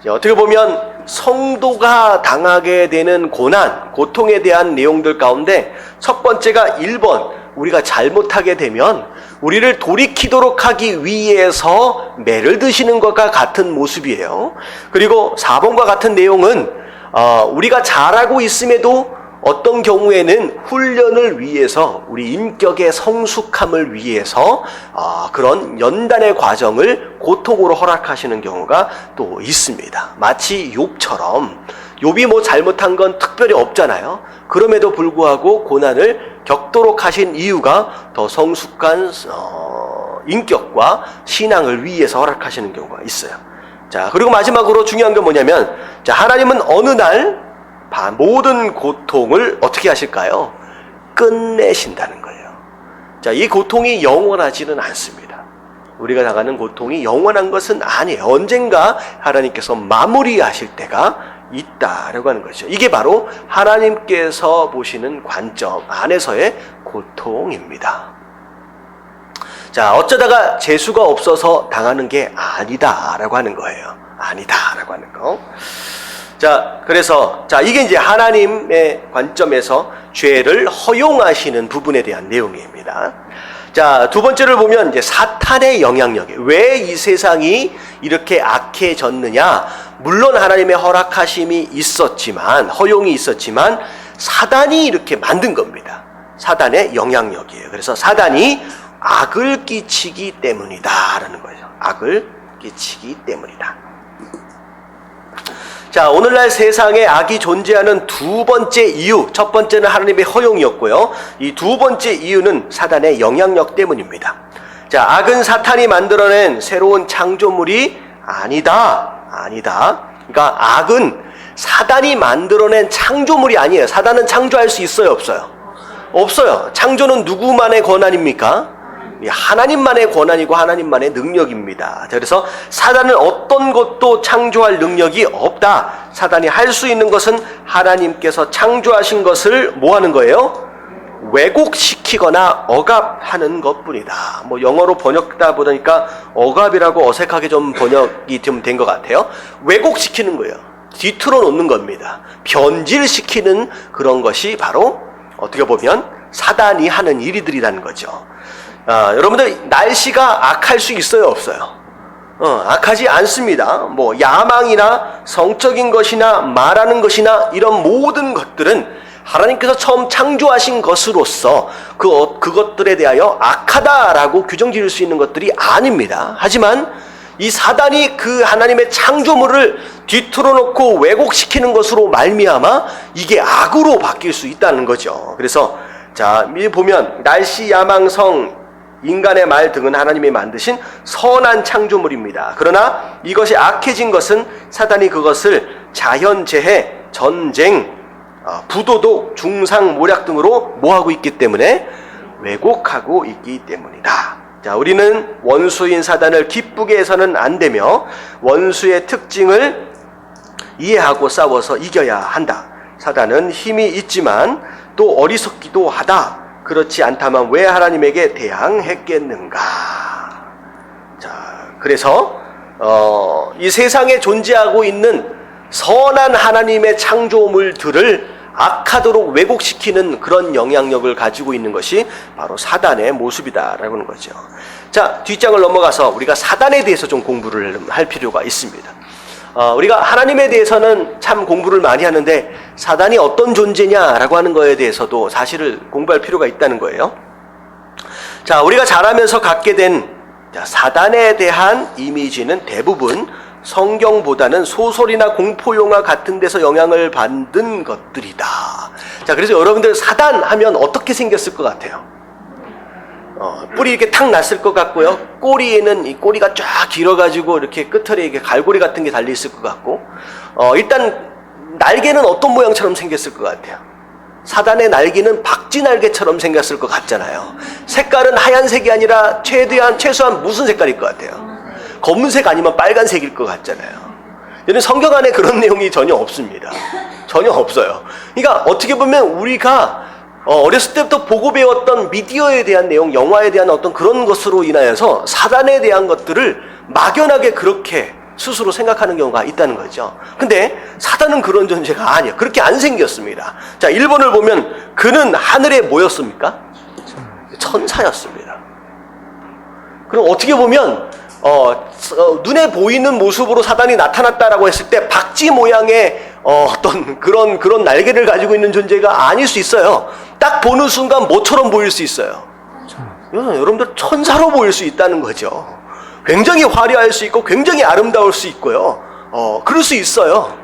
어떻게 보면 성도가 당하게 되는 고난, 고통에 대한 내용들 가운데 첫 번째가 1번, 우리가 잘못하게 되면 우리를 돌이키도록 하기 위해서 매를 드시는 것과 같은 모습이에요. 그리고 4번과 같은 내용은 우리가 잘하고 있음에도 어떤 경우에는 훈련을 위해서, 우리 인격의 성숙함을 위해서 그런 연단의 과정을 고통으로 허락하시는 경우가 또 있습니다. 마치 욥처럼, 욥이 뭐 잘못한 건 특별히 없잖아요. 그럼에도 불구하고 고난을 겪도록 하신 이유가 더 성숙한 인격과 신앙을 위해서 허락하시는 경우가 있어요. 자, 그리고 마지막으로 중요한 게 뭐냐면, 자, 하나님은 어느 날 모든 고통을 어떻게 하실까요? 끝내신다는 거예요. 자, 이 고통이 영원하지는 않습니다. 우리가 당하는 고통이 영원한 것은 아니에요. 언젠가 하나님께서 마무리하실 때가 있다라고 하는 거죠. 이게 바로 하나님께서 보시는 관점 안에서의 고통입니다. 자, 어쩌다가 재수가 없어서 당하는 게 아니다라고 하는 거예요. 아니다라고 하는 거. 자, 그래서 자, 이게 이제 하나님의 관점에서 죄를 허용하시는 부분에 대한 내용입니다. 자, 두 번째를 보면 이제 사탄의 영향력이 왜 이 세상이 이렇게 악해졌느냐? 물론 하나님의 허락하심이 있었지만, 허용이 있었지만 사단이 이렇게 만든 겁니다. 사단의 영향력이에요. 그래서 사단이 악을 끼치기 때문이다라는 거죠. 악을 끼치기 때문이다. 자, 오늘날 세상에 악이 존재하는 두 번째 이유, 첫 번째는 하나님의 허용이었고요. 이 두 번째 이유는 사단의 영향력 때문입니다. 자, 악은 사탄이 만들어낸 새로운 창조물이 아니다. 그러니까 악은 사단이 만들어낸 창조물이 아니에요. 사단은 창조할 수 있어요, 없어요? 없어요. 창조는 누구만의 권한입니까? 하나님만의 권한이고 하나님만의 능력입니다. 자, 그래서 사단은 어떤 것도 창조할 능력이 없다. 사단이 할 수 있는 것은 하나님께서 창조하신 것을 뭐 하는 거예요? 왜곡시키거나 억압하는 것뿐이다. 뭐 영어로 번역다 보니까 억압이라고 어색하게 좀 번역이 좀 된 것 같아요. 왜곡시키는 거예요. 뒤틀어 놓는 겁니다. 변질시키는 그런 것이 바로 어떻게 보면 사단이 하는 일들이라는 거죠. 여러분들 날씨가 악할 수 있어요, 없어요? 악하지 않습니다. 뭐 야망이나 성적인 것이나 말하는 것이나 이런 모든 것들은 하나님께서 처음 창조하신 것으로서 그것들에 대하여 악하다라고 규정 지을 수 있는 것들이 아닙니다. 하지만 이 사단이 그 하나님의 창조물을 뒤틀어 놓고 왜곡시키는 것으로 말미암아 이게 악으로 바뀔 수 있다는 거죠. 그래서 자, 보면 날씨, 야망, 성, 인간의 말 등은 하나님이 만드신 선한 창조물입니다. 그러나 이것이 악해진 것은 사단이 그것을 자연재해, 전쟁, 부도덕, 중상모략 등으로 뭐하고 있기 때문에 왜곡하고 있기 때문이다. 자, 우리는 원수인 사단을 기쁘게 해서는 안 되며 원수의 특징을 이해하고 싸워서 이겨야 한다. 사단은 힘이 있지만 또 어리석기도 하다. 그렇지 않다면 왜 하나님에게 대항했겠는가? 자, 그래서 이 세상에 존재하고 있는 선한 하나님의 창조물들을 악하도록 왜곡시키는 그런 영향력을 가지고 있는 것이 바로 사단의 모습이다라고 하는 거죠. 자, 뒷장을 넘어가서 우리가 사단에 대해서 좀 공부를 할 필요가 있습니다. 우리가 하나님에 대해서는 참 공부를 많이 하는데 사단이 어떤 존재냐라고 하는 거에 대해서도 사실을 공부할 필요가 있다는 거예요. 자, 우리가 자라면서 갖게 된 사단에 대한 이미지는 대부분 성경보다는 소설이나 공포영화 같은 데서 영향을 받은 것들이다. 자, 그래서 여러분들 사단 하면 어떻게 생겼을 것 같아요? 뿔이 이렇게 탁 났을 것 같고요. 꼬리에는 이 꼬리가 쫙 길어가지고 이렇게 끝털에 이게 갈고리 같은 게 달려있을 것 같고, 일단 날개는 어떤 모양처럼 생겼을 것 같아요? 사단의 날개는 박쥐 날개처럼 생겼을 것 같잖아요. 색깔은 하얀색이 아니라 최소한 무슨 색깔일 것 같아요? 검은색 아니면 빨간색일 것 같잖아요. 얘는 성경 안에 그런 내용이 전혀 없습니다. 전혀 없어요. 그러니까 어떻게 보면 우리가 어렸을 때부터 보고 배웠던 미디어에 대한 내용, 영화에 대한 어떤 그런 것으로 인하여서 사단에 대한 것들을 막연하게 그렇게 스스로 생각하는 경우가 있다는 거죠. 근데 사단은 그런 존재가 아니에요. 그렇게 안 생겼습니다. 자, 1번을 보면 그는 하늘에 뭐였습니까? 천사였습니다. 그럼 어떻게 보면 눈에 보이는 모습으로 사단이 나타났다라고 했을 때 박쥐 모양의 어떤 그런 날개를 가지고 있는 존재가 아닐 수 있어요. 딱 보는 순간 뭐처럼 보일 수 있어요? 여러분들 천사로 보일 수 있다는 거죠. 굉장히 화려할 수 있고 굉장히 아름다울 수 있고요. 그럴 수 있어요.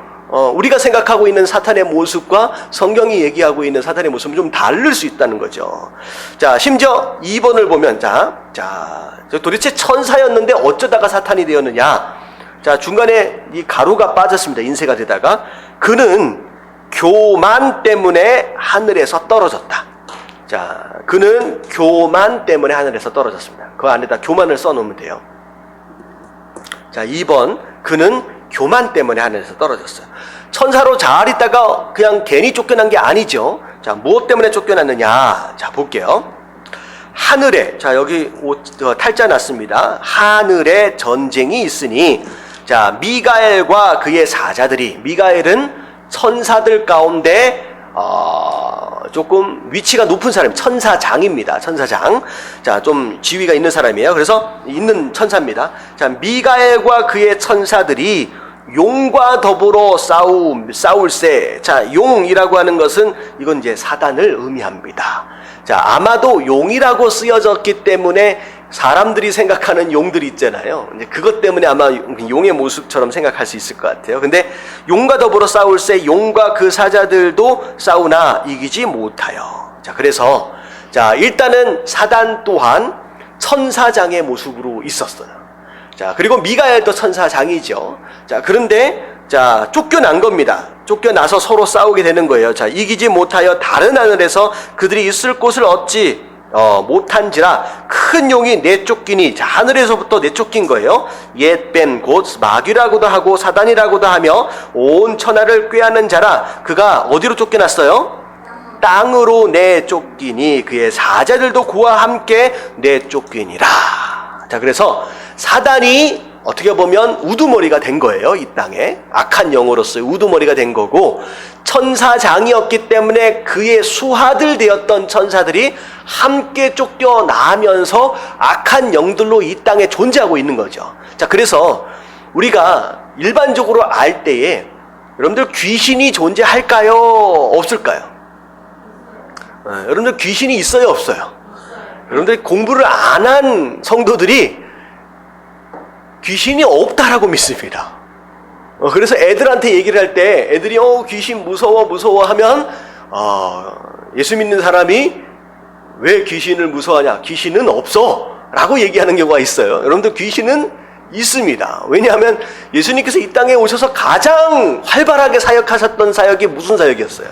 우리가 생각하고 있는 사탄의 모습과 성경이 얘기하고 있는 사탄의 모습은 좀 다를 수 있다는 거죠. 자, 심지어 2번을 보면 도대체 천사였는데 어쩌다가 사탄이 되었느냐? 자, 중간에 이 가루가 빠졌습니다. 인쇄가 되다가 그는 교만 때문에 하늘에서 떨어졌다. 자, 그는 교만 때문에 하늘에서 떨어졌습니다. 그 안에다 교만을 써놓으면 돼요. 자, 2번 그는 교만 때문에 하늘에서 떨어졌어요. 천사로 잘 있다가 그냥 괜히 쫓겨난 게 아니죠. 자, 무엇 때문에 쫓겨났느냐? 자, 볼게요. 하늘에, 자, 여기 탈자 났습니다. 하늘에 전쟁이 있으니, 자, 미가엘과 그의 사자들이, 미가엘은 천사들 가운데, 조금 위치가 높은 사람, 천사장입니다. 천사장. 자, 좀 지위가 있는 사람이에요. 그래서 있는 천사입니다. 자, 미가엘과 그의 천사들이 용과 더불어 싸울세. 자, 용이라고 하는 것은 이건 이제 사단을 의미합니다. 자, 아마도 용이라고 쓰여졌기 때문에 사람들이 생각하는 용들이 있잖아요. 이제 그것 때문에 아마 용의 모습처럼 생각할 수 있을 것 같아요. 근데 용과 더불어 싸울세, 용과 그 사자들도 싸우나 이기지 못하여. 자, 그래서 자, 일단은 사단 또한 천사장의 모습으로 있었어요. 자, 그리고 미가엘도 천사장이죠. 자, 그런데 자, 쫓겨난 겁니다. 쫓겨나서 서로 싸우게 되는 거예요. 자, 이기지 못하여 다른 하늘에서 그들이 있을 곳을 얻지 못한지라 큰 용이 내쫓기니. 자, 하늘에서부터 내쫓긴 거예요. 옛뱀 곧 마귀라고도 하고 사단이라고도 하며 온 천하를 꾀하는 자라. 그가 어디로 쫓겨났어요? 땅으로 내쫓기니 그의 사자들도 그와 함께 내쫓기니라. 자, 그래서 사단이 어떻게 보면 우두머리가 된 거예요. 이 땅에 악한 영으로서의 우두머리가 된 거고, 천사장이었기 때문에 그의 수하들 되었던 천사들이 함께 쫓겨나면서 악한 영들로 이 땅에 존재하고 있는 거죠. 자, 그래서 우리가 일반적으로 알 때에 여러분들 귀신이 존재할까요? 없을까요? 여러분들 귀신이 있어요? 없어요? 여러분들 공부를 안 한 성도들이 귀신이 없다라고 믿습니다. 그래서 애들한테 얘기를 할 때 애들이 귀신 무서워 하면 예수 믿는 사람이 왜 귀신을 무서워하냐? 귀신은 없어 라고 얘기하는 경우가 있어요. 여러분들 귀신은 있습니다. 왜냐하면 예수님께서 이 땅에 오셔서 가장 활발하게 사역하셨던 사역이 무슨 사역이었어요?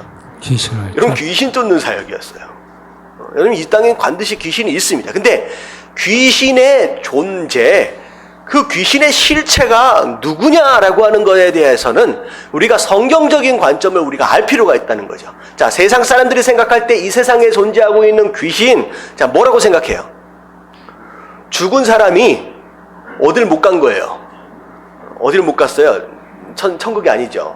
여러분 귀신 쫓는 사역이었어요. 여러분 이 땅에 반드시 귀신이 있습니다. 근데 귀신의 존재, 그 귀신의 실체가 누구냐라고 하는 것에 대해서는 우리가 성경적인 관점을 우리가 알 필요가 있다는 거죠. 자, 세상 사람들이 생각할 때 이 세상에 존재하고 있는 귀신, 자, 뭐라고 생각해요? 죽은 사람이 어딜 못 간 거예요. 어딜 못 갔어요? 천국이 아니죠.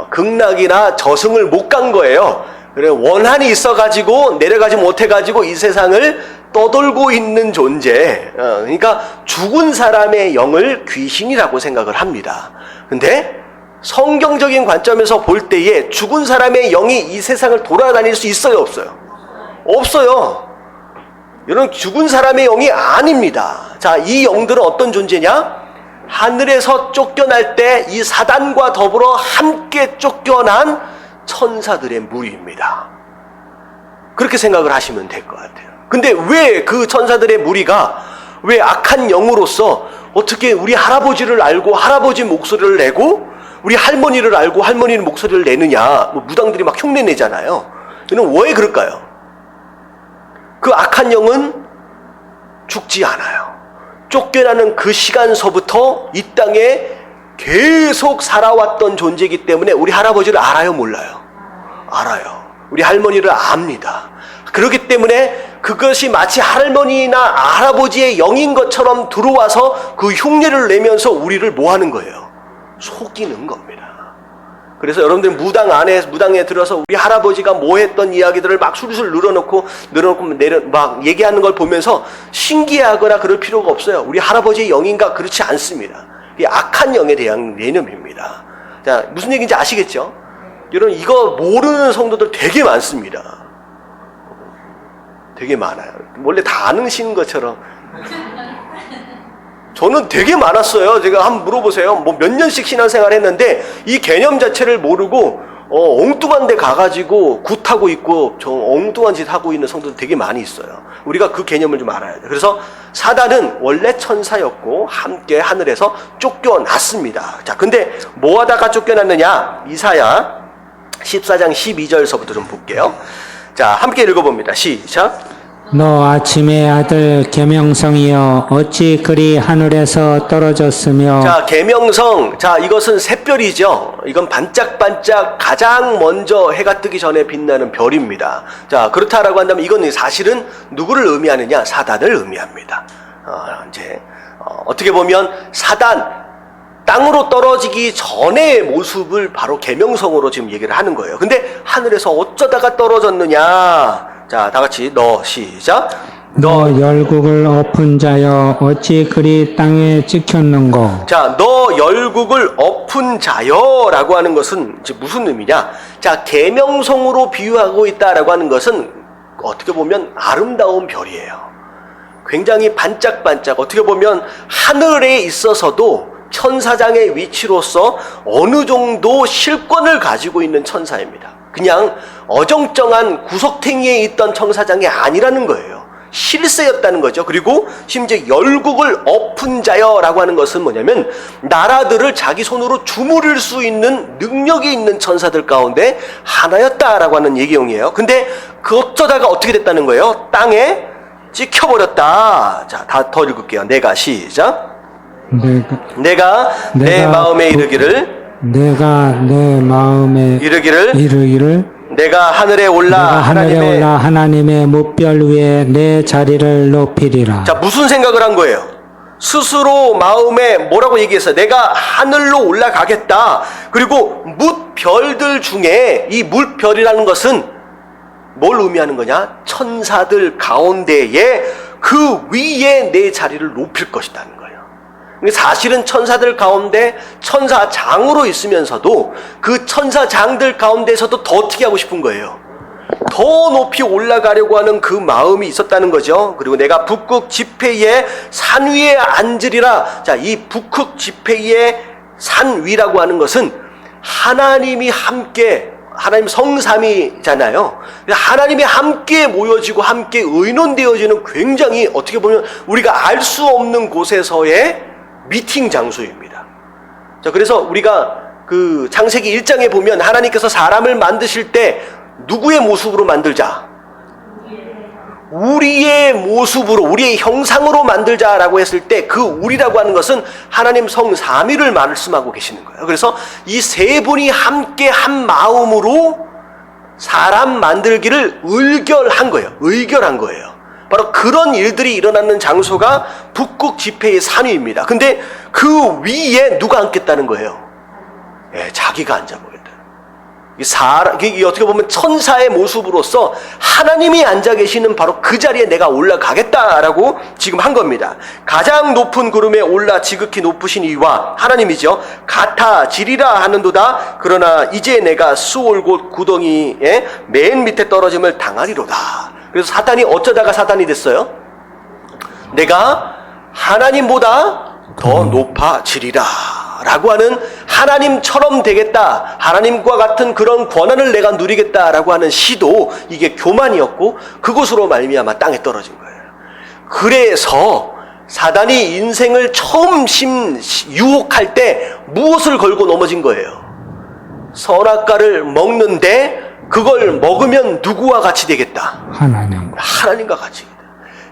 극락이나 저승을 못 간 거예요. 그래, 원한이 있어가지고 내려가지 못해가지고 이 세상을 떠돌고 있는 존재. 그러니까 죽은 사람의 영을 귀신이라고 생각을 합니다. 근데 성경적인 관점에서 볼 때에 죽은 사람의 영이 이 세상을 돌아다닐 수 있어요? 없어요? 없어요. 이런 죽은 사람의 영이 아닙니다. 자, 이 영들은 어떤 존재냐? 하늘에서 쫓겨날 때 이 사단과 더불어 함께 쫓겨난 천사들의 무리입니다. 그렇게 생각을 하시면 될 것 같아요. 근데 왜 그 천사들의 무리가 왜 악한 영으로서 어떻게 우리 할아버지를 알고 할아버지 목소리를 내고 우리 할머니를 알고 할머니는 목소리를 내느냐? 무당들이 막 흉내 내잖아요. 이는 왜 그럴까요? 그 악한 영은 죽지 않아요. 쫓겨나는 그 시간서부터 이 땅에 계속 살아왔던 존재이기 때문에 우리 할아버지를 알아요? 몰라요? 알아요. 우리 할머니를 압니다. 그렇기 때문에 그것이 마치 할머니나 할아버지의 영인 것처럼 들어와서 그 흉내를 내면서 우리를 뭐 하는 거예요? 속이는 겁니다. 그래서 여러분들 무당에 들어서 우리 할아버지가 뭐 했던 이야기들을 막 술술 늘어놓고 막 얘기하는 걸 보면서 신기해하거나 그럴 필요가 없어요. 우리 할아버지의 영인가? 그렇지 않습니다. 이 악한 영에 대한 개념입니다. 자, 무슨 얘기인지 아시겠죠? 여러분 이거 모르는 성도들 되게 많습니다. 되게 많아요. 원래 다 아시는 것처럼. 저는 되게 많았어요. 제가 한번 물어보세요. 뭐 몇 년씩 신앙생활 했는데 이 개념 자체를 모르고 엉뚱한 데 가가지고 굿하고 있고 저 엉뚱한 짓 하고 있는 성도들 되게 많이 있어요. 우리가 그 개념을 좀 알아야 돼요. 그래서 사단은 원래 천사였고 함께 하늘에서 쫓겨났습니다. 자, 근데 뭐 하다가 쫓겨났느냐? 이사야 14장 12절서부터 좀 볼게요. 자, 함께 읽어봅니다. 시작. 너 아침의 아들 계명성이여 어찌 그리 하늘에서 떨어졌으며 자, 계명성. 자, 이것은 샛별이죠. 이건 반짝반짝 가장 먼저 해가 뜨기 전에 빛나는 별입니다. 자, 그렇다라고 한다면 이건 사실은 누구를 의미하느냐? 사단을 의미합니다. 어떻게 보면 사단, 땅으로 떨어지기 전의 모습을 바로 계명성으로 지금 얘기를 하는 거예요. 근데 하늘에서 어쩌다가 떨어졌느냐? 자, 다 같이 너 시작. 너 열국을 엎은 자여 어찌 그리 땅에 찍혔는고. 자, 너 열국을 엎은 자여라고 하는 것은 이제 무슨 의미냐? 자, 계명성으로 비유하고 있다라고 하는 것은 어떻게 보면 아름다운 별이에요. 굉장히 반짝반짝, 어떻게 보면 하늘에 있어서도 천사장의 위치로서 어느 정도 실권을 가지고 있는 천사입니다. 그냥 어정쩡한 구석탱이에 있던 천사장이 아니라는 거예요. 실세였다는 거죠. 그리고 심지어 열국을 엎은 자여라고 하는 것은 뭐냐면 나라들을 자기 손으로 주무를 수 있는 능력이 있는 천사들 가운데 하나였다라고 하는 얘기용이에요. 근데 그 어쩌다가 어떻게 됐다는 거예요? 땅에 찍혀버렸다. 자, 다 더 읽을게요. 내가 시작. 내가 내 마음에 이르기를 내가 내 마음에 이르기를 내가 하늘에 올라 하나님의 무별 위에 내 자리를 높이리라. 자, 무슨 생각을 한 거예요? 스스로 마음에 뭐라고 얘기했어요? 내가 하늘로 올라가겠다. 그리고 뭇별들 중에 이 뭇별이라는 것은 뭘 의미하는 거냐? 천사들 가운데에 그 위에 내 자리를 높일 것이라는 거예요. 사실은 천사들 가운데 천사장으로 있으면서도 그 천사장들 가운데서도 더 어떻게 하고 싶은 거예요. 더 높이 올라가려고 하는 그 마음이 있었다는 거죠. 그리고 내가 북극 지폐의 산 위에 앉으리라. 자, 이 북극 지폐의 산 위라고 하는 것은 하나님이 함께, 하나님 성삼이잖아요. 하나님이 함께 모여지고 함께 의논되어지는 굉장히 어떻게 보면 우리가 알 수 없는 곳에서의 미팅 장소입니다. 자, 그래서 우리가 그 창세기 1장에 보면 하나님께서 사람을 만드실 때 누구의 모습으로 만들자? 우리의 모습으로, 우리의 형상으로 만들자라고 했을 때 그 우리라고 하는 것은 하나님 성삼위를 말씀하고 계시는 거예요. 그래서 이 세 분이 함께 한 마음으로 사람 만들기를 의결한 거예요. 의결한 거예요. 바로 그런 일들이 일어나는 장소가 북극 지폐의 산위입니다. 근데 그 위에 누가 앉겠다는 거예요? 예, 자기가 앉아보겠다. 이게 어떻게 보면 천사의 모습으로서 하나님이 앉아 계시는 바로 그 자리에 내가 올라가겠다라고 지금 한 겁니다. 가장 높은 구름에 올라 지극히 높으신 이와 하나님이죠. 같아지리라 하는도다. 그러나 이제 내가 수올 곳 구덩이에 맨 밑에 떨어짐을 당하리로다. 그래서 사탄이 어쩌다가 사탄이 됐어요? 내가 하나님보다 더 높아지리라 라고 하는, 하나님처럼 되겠다, 하나님과 같은 그런 권한을 내가 누리겠다라고 하는 시도, 이게 교만이었고 그것으로 말미암아 땅에 떨어진 거예요. 그래서 사단이 인생을 처음 유혹할 때 무엇을 걸고 넘어진 거예요? 선악과를 먹는데 그걸 먹으면 누구와 같이 되겠다? 하나님과 같이.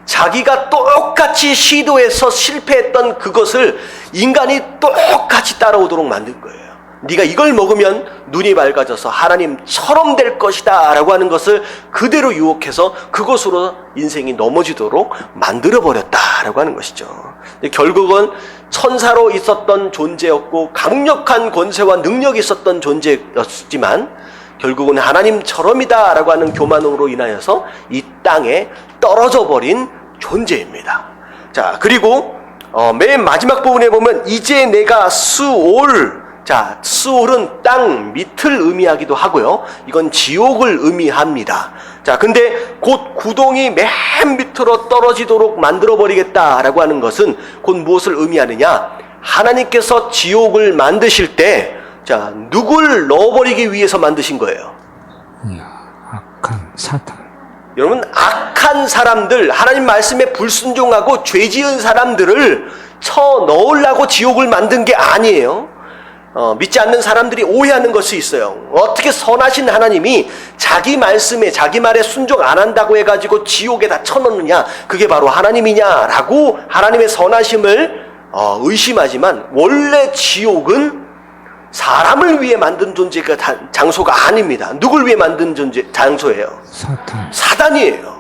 자기가 똑같이 시도해서 실패했던 그것을 인간이 똑같이 따라오도록 만든 거예요. 네가 이걸 먹으면 눈이 밝아져서 하나님처럼 될 것이다 라고 하는 것을 그대로 유혹해서 그것으로 인생이 넘어지도록 만들어버렸다라고 하는 것이죠. 결국은 천사로 있었던 존재였고 강력한 권세와 능력이 있었던 존재였지만 결국은 하나님처럼이다 라고 하는 교만으로 인하여서 이 땅에 떨어져 버린 존재입니다. 자, 그리고 맨 마지막 부분에 보면 이제 내가 수올, 자, 수올은 땅 밑을 의미하기도 하고요. 이건 지옥을 의미합니다. 자, 근데 곧 구덩이 맨 밑으로 떨어지도록 만들어버리겠다라고 하는 것은 곧 무엇을 의미하느냐? 하나님께서 지옥을 만드실 때, 자, 누굴 넣어버리기 위해서 만드신 거예요? 악한 사탄. 여러분, 악한 사람들, 하나님 말씀에 불순종하고 죄 지은 사람들을 쳐 넣으려고 지옥을 만든 게 아니에요. 믿지 않는 사람들이 오해하는 것이 있어요. 어떻게 선하신 하나님이 자기 말씀에 자기 말에 순종 안 한다고 해가지고 지옥에 다 쳐넣느냐, 그게 바로 하나님이냐라고 하나님의 선하심을 의심하지만, 원래 지옥은 사람을 위해 만든 존재가 장소가 아닙니다. 누굴 위해 만든 장소예요? 사단이에요.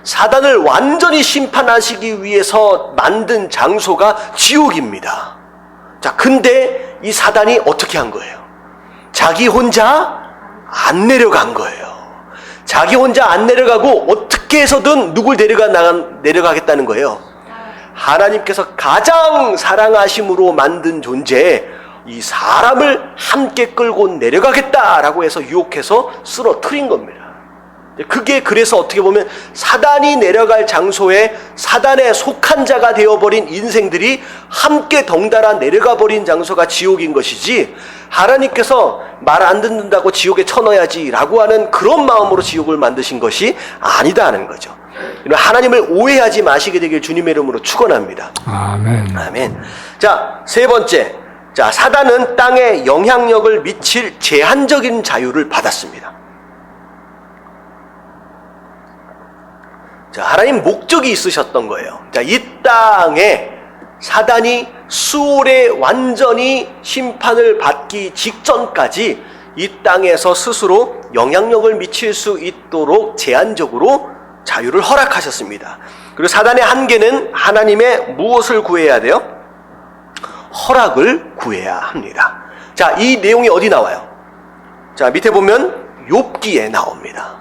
사단을 완전히 심판하시기 위해서 만든 장소가 지옥입니다. 자, 근데 이 사단이 어떻게 한 거예요? 자기 혼자 안 내려간 거예요. 자기 혼자 안 내려가고 어떻게 해서든 누굴 내려가겠다는 거예요? 하나님께서 가장 사랑하심으로 만든 존재, 이 사람을 함께 끌고 내려가겠다라고 해서 유혹해서 쓰러뜨린 겁니다. 그게 그래서 어떻게 보면 사단이 내려갈 장소에 사단에 속한 자가 되어버린 인생들이 함께 덩달아 내려가 버린 장소가 지옥인 것이지, 하나님께서 말 안 듣는다고 지옥에 쳐넣어야지 라고 하는 그런 마음으로 지옥을 만드신 것이 아니다는 거죠. 하나님을 오해하지 마시게 되길 주님의 이름으로 축원합니다. 아멘. 아멘. 자, 세 번째. 자, 사단은 땅에 영향력을 미칠 제한적인 자유를 받았습니다. 자, 하나님 목적이 있으셨던 거예요. 자, 이 땅에 사단이 수월에 완전히 심판을 받기 직전까지 이 땅에서 스스로 영향력을 미칠 수 있도록 제한적으로 자유를 허락하셨습니다. 그리고 사단의 한계는 하나님의 무엇을 구해야 돼요? 허락을 구해야 합니다. 자, 이 내용이 어디 나와요? 자, 밑에 보면 욥기에 나옵니다.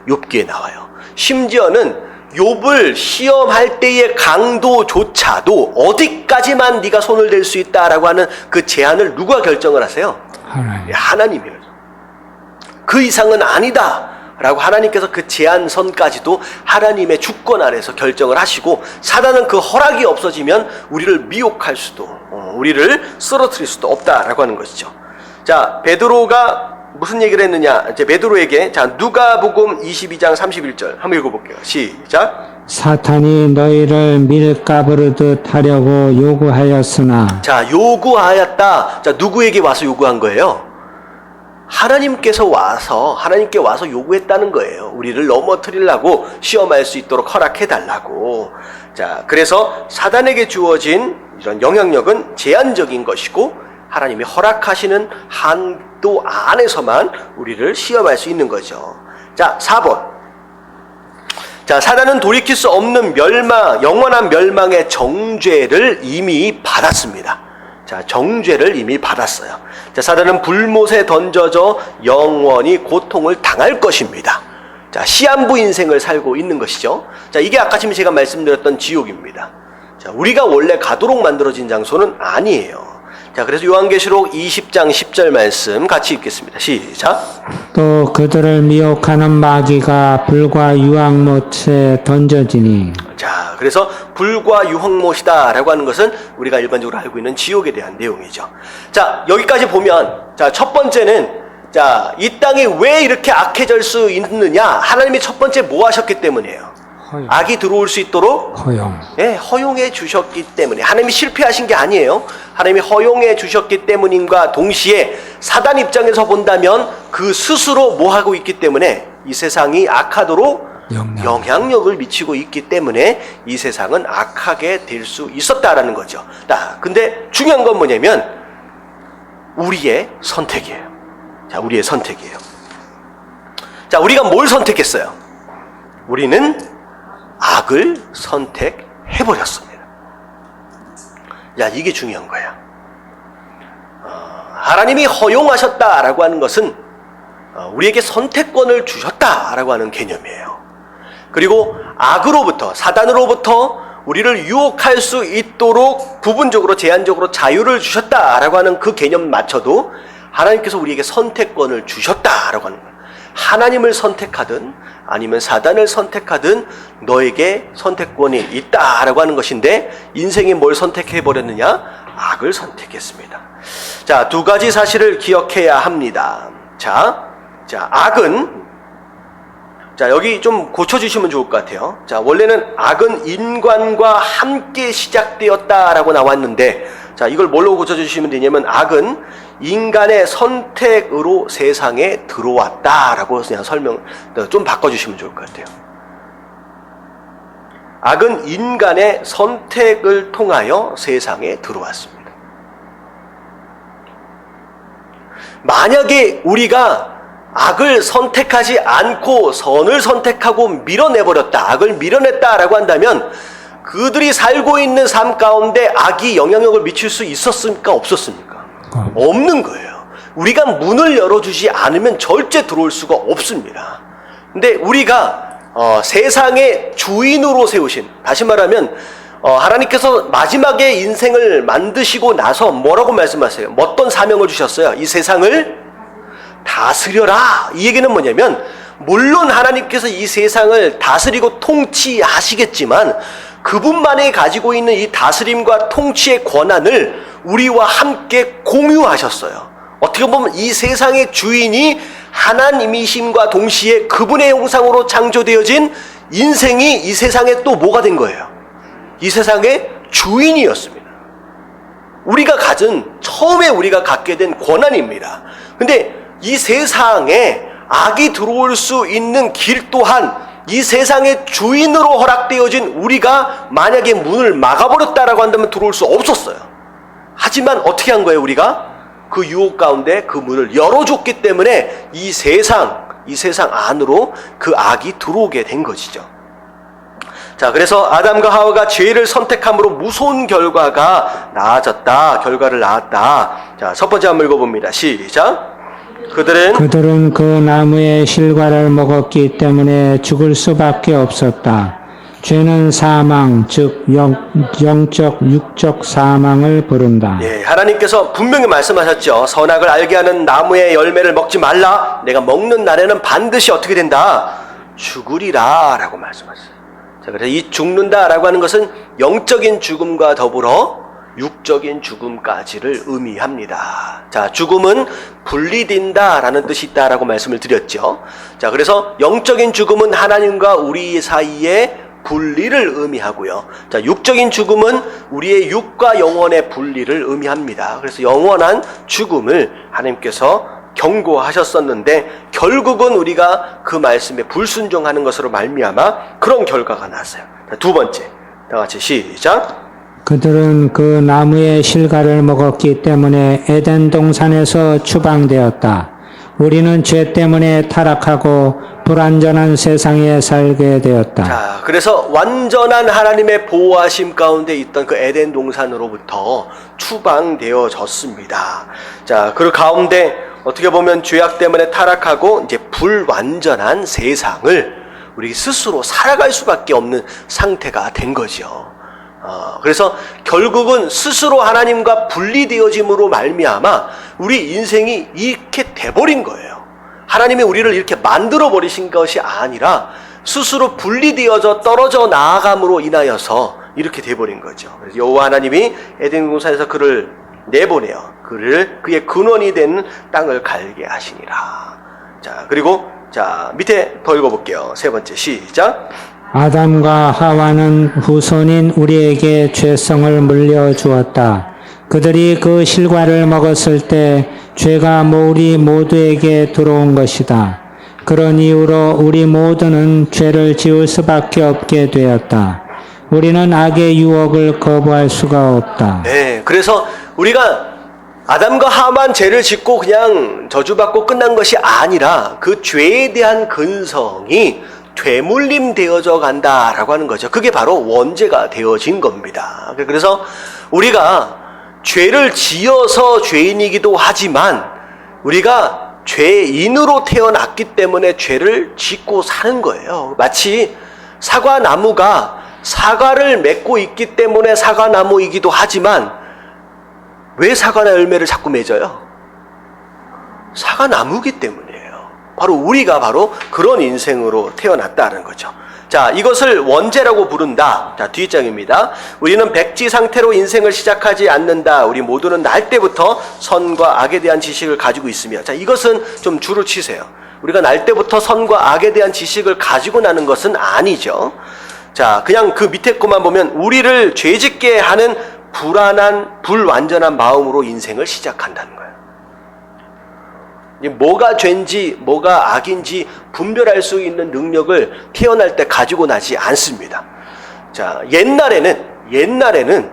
욥기에 나와요. 심지어는 욥을 시험할 때의 강도조차도 어디까지만 네가 손을 댈 수 있다라고 하는 그 제한을 누가 결정을 하세요? 하나님. 하나님이에요. 그 이상은 아니다 라고 하나님께서 그 제한선까지도 하나님의 주권 아래서 결정을 하시고, 사단은 그 허락이 없어지면 우리를 미혹할 수도, 우리를 쓰러뜨릴 수도 없다라고 하는 것이죠. 자, 베드로가 무슨 얘기를 했느냐? 이제 베드로에게, 자, 누가복음 22장 31절 한번 읽어볼게요. 시작. 사탄이 너희를 밀가부르듯 하려고 요구하였으나. 자, 요구하였다. 자, 누구에게 와서 요구한 거예요? 하나님께 와서 요구했다는 거예요. 우리를 넘어뜨리려고, 시험할 수 있도록 허락해달라고. 자, 그래서 사단에게 주어진 이런 영향력은 제한적인 것이고, 하나님이 허락하시는 한도 안에서만 우리를 시험할 수 있는 거죠. 자, 4번. 자, 사단은 돌이킬 수 없는 영원한 멸망의 정죄를 이미 받았습니다. 자, 정죄를 이미 받았어요. 자, 사단은 불못에 던져져 영원히 고통을 당할 것입니다. 자, 시한부 인생을 살고 있는 것이죠. 자, 이게 아까 지금 제가 말씀드렸던 지옥입니다. 자, 우리가 원래 가도록 만들어진 장소는 아니에요. 자, 그래서 요한계시록 20장 10절 말씀 같이 읽겠습니다. 시작. 또 그들을 미혹하는 마귀가 불과 유황못에 던져지니. 자, 그래서 불과 유황못이다 라고 하는 것은 우리가 일반적으로 알고 있는 지옥에 대한 내용이죠. 자, 여기까지 보면, 자, 첫 번째는, 자, 이 땅이 왜 이렇게 악해질 수 있느냐? 하나님이 첫 번째 뭐 하셨기 때문이에요? 허용. 악이 들어올 수 있도록 허용. 네, 허용해 주셨기 때문에. 하나님이 실패하신 게 아니에요. 하나님이 허용해 주셨기 때문인과 동시에 사단 입장에서 본다면 그 스스로 뭐 하고 있기 때문에, 이 세상이 악하도록 영향력을 미치고 있기 때문에 이 세상은 악하게 될 수 있었다라는 거죠. 근데 중요한 건 뭐냐면 우리의 선택이에요. 자, 우리의 선택이에요. 자, 우리가 뭘 선택했어요? 우리는 악을 선택해버렸습니다. 야, 이게 중요한 거야. 하나님이 허용하셨다라고 하는 것은 우리에게 선택권을 주셨다라고 하는 개념이에요. 그리고 악으로부터, 사단으로부터 우리를 유혹할 수 있도록 부분적으로, 제한적으로 자유를 주셨다라고 하는 그 개념 맞춰도 하나님께서 우리에게 선택권을 주셨다라고 하는 거예요. 하나님을 선택하든 아니면 사단을 선택하든 너에게 선택권이 있다라고 하는 것인데, 인생이 뭘 선택해버렸느냐? 악을 선택했습니다. 자, 두 가지 사실을 기억해야 합니다. 자, 악은 자, 여기 좀 고쳐주시면 좋을 것 같아요. 자, 원래는 악은 인간과 함께 시작되었다라고 나왔는데, 자, 이걸 뭘로 고쳐주시면 되냐면, 악은 인간의 선택으로 세상에 들어왔다라고 그냥 좀 바꿔주시면 좋을 것 같아요. 악은 인간의 선택을 통하여 세상에 들어왔습니다. 만약에 우리가 악을 선택하지 않고 선을 선택하고 밀어내버렸다, 악을 밀어냈다라고 한다면 그들이 살고 있는 삶 가운데 악이 영향력을 미칠 수 있었습니까? 없었습니까? 없는 거예요. 우리가 문을 열어주지 않으면 절대 들어올 수가 없습니다. 근데 우리가 세상의 주인으로 세우신, 다시 말하면 하나님께서 마지막에 인생을 만드시고 나서 뭐라고 말씀하세요? 어떤 사명을 주셨어요? 이 세상을 다스려라. 이 얘기는 뭐냐면, 물론 하나님께서 이 세상을 다스리고 통치하시겠지만 그분만이 가지고 있는 이 다스림과 통치의 권한을 우리와 함께 공유하셨어요. 어떻게 보면 이 세상의 주인이 하나님이심과 동시에 그분의 형상으로 창조되어진 인생이 이 세상에 또 뭐가 된 거예요? 이 세상의 주인이었습니다. 처음에 우리가 갖게 된 권한입니다. 근데 이 세상에 악이 들어올 수 있는 길 또한 이 세상의 주인으로 허락되어진 우리가 만약에 문을 막아버렸다라고 한다면 들어올 수 없었어요. 하지만 어떻게 한 거예요? 우리가 그 유혹 가운데 그 문을 열어줬기 때문에 이 세상 안으로 그 악이 들어오게 된 것이죠. 자, 그래서 아담과 하와가 죄를 선택함으로 무서운 결과를 낳았다. 자, 첫 번째 한번 읽어봅니다. 시작. 그들은 그 나무의 실과를 먹었기 때문에 죽을 수밖에 없었다. 죄는 사망, 즉 영적, 육적 사망을 부른다. 예, 하나님께서 분명히 말씀하셨죠. 선악을 알게 하는 나무의 열매를 먹지 말라. 내가 먹는 날에는 반드시 어떻게 된다? 죽으리라 라고 말씀하셨어요. 자, 그래서 이 죽는다라고 하는 것은 영적인 죽음과 더불어 육적인 죽음까지를 의미합니다. 자, 죽음은 분리된다라는 뜻이 있다라고 말씀을 드렸죠. 자, 그래서 영적인 죽음은 하나님과 우리 사이에 분리를 의미하고요. 자, 육적인 죽음은 우리의 육과 영혼의 분리를 의미합니다. 그래서 영원한 죽음을 하나님께서 경고하셨었는데 결국은 우리가 그 말씀에 불순종하는 것으로 말미암아 그런 결과가 났어요. 자, 두 번째, 다 같이 시작. 그들은 그 나무의 실과를 먹었기 때문에 에덴 동산에서 추방되었다. 우리는 죄 때문에 타락하고 불완전한 세상에 살게 되었다. 자, 그래서 완전한 하나님의 보호하심 가운데 있던 그 에덴 동산으로부터 추방되어졌습니다. 자, 그 가운데 어떻게 보면 죄악 때문에 타락하고 이제 불완전한 세상을 우리 스스로 살아갈 수밖에 없는 상태가 된 거죠. 그래서 결국은 스스로 하나님과 분리되어짐으로 말미암아 우리 인생이 이렇게 돼버린 거예요. 하나님이 우리를 이렇게 만들어 버리신 것이 아니라 스스로 분리되어져 떨어져 나아감으로 인하여서 이렇게 돼버린 거죠. 그래서 여호와 하나님이 에덴 동산에서 그를 내보내어 그의 근원이 된 땅을 갈게 하시니라. 자, 그리고 자, 밑에 더 읽어볼게요. 세 번째 시작. 아담과 하와는 후손인 우리에게 죄성을 물려주었다. 그들이 그 실과를 먹었을 때 죄가 우리 모두에게 들어온 것이다. 그런 이유로 우리 모두는 죄를 지을 수밖에 없게 되었다. 우리는 악의 유혹을 거부할 수가 없다. 네, 그래서 우리가 아담과 하와만 죄를 짓고 그냥 저주받고 끝난 것이 아니라 그 죄에 대한 근성이 되물림 되어져 간다라고 하는 거죠. 그게 바로 원죄가 되어진 겁니다. 그래서 우리가 죄를 지어서 죄인이기도 하지만 우리가 죄인으로 태어났기 때문에 죄를 짓고 사는 거예요. 마치 사과나무가 사과를 맺고 있기 때문에 사과나무이기도 하지만 왜 사과나 열매를 자꾸 맺어요? 사과나무이기 때문이에요. 바로 우리가 바로 그런 인생으로 태어났다는 거죠. 자, 이것을 원죄라고 부른다. 자, 뒷장입니다. 우리는 백지 상태로 인생을 시작하지 않는다. 우리 모두는 날 때부터 선과 악에 대한 지식을 가지고 있으며. 자, 이것은 좀 줄을 치세요. 우리가 날 때부터 선과 악에 대한 지식을 가지고 나는 것은 아니죠. 자, 그냥 그 밑에 것만 보면 우리를 죄짓게 하는 불안한, 불완전한 마음으로 인생을 시작한다는 거예요. 뭐가 죄인지 뭐가 악인지 분별할 수 있는 능력을 태어날 때 가지고 나지 않습니다. 자, 옛날에는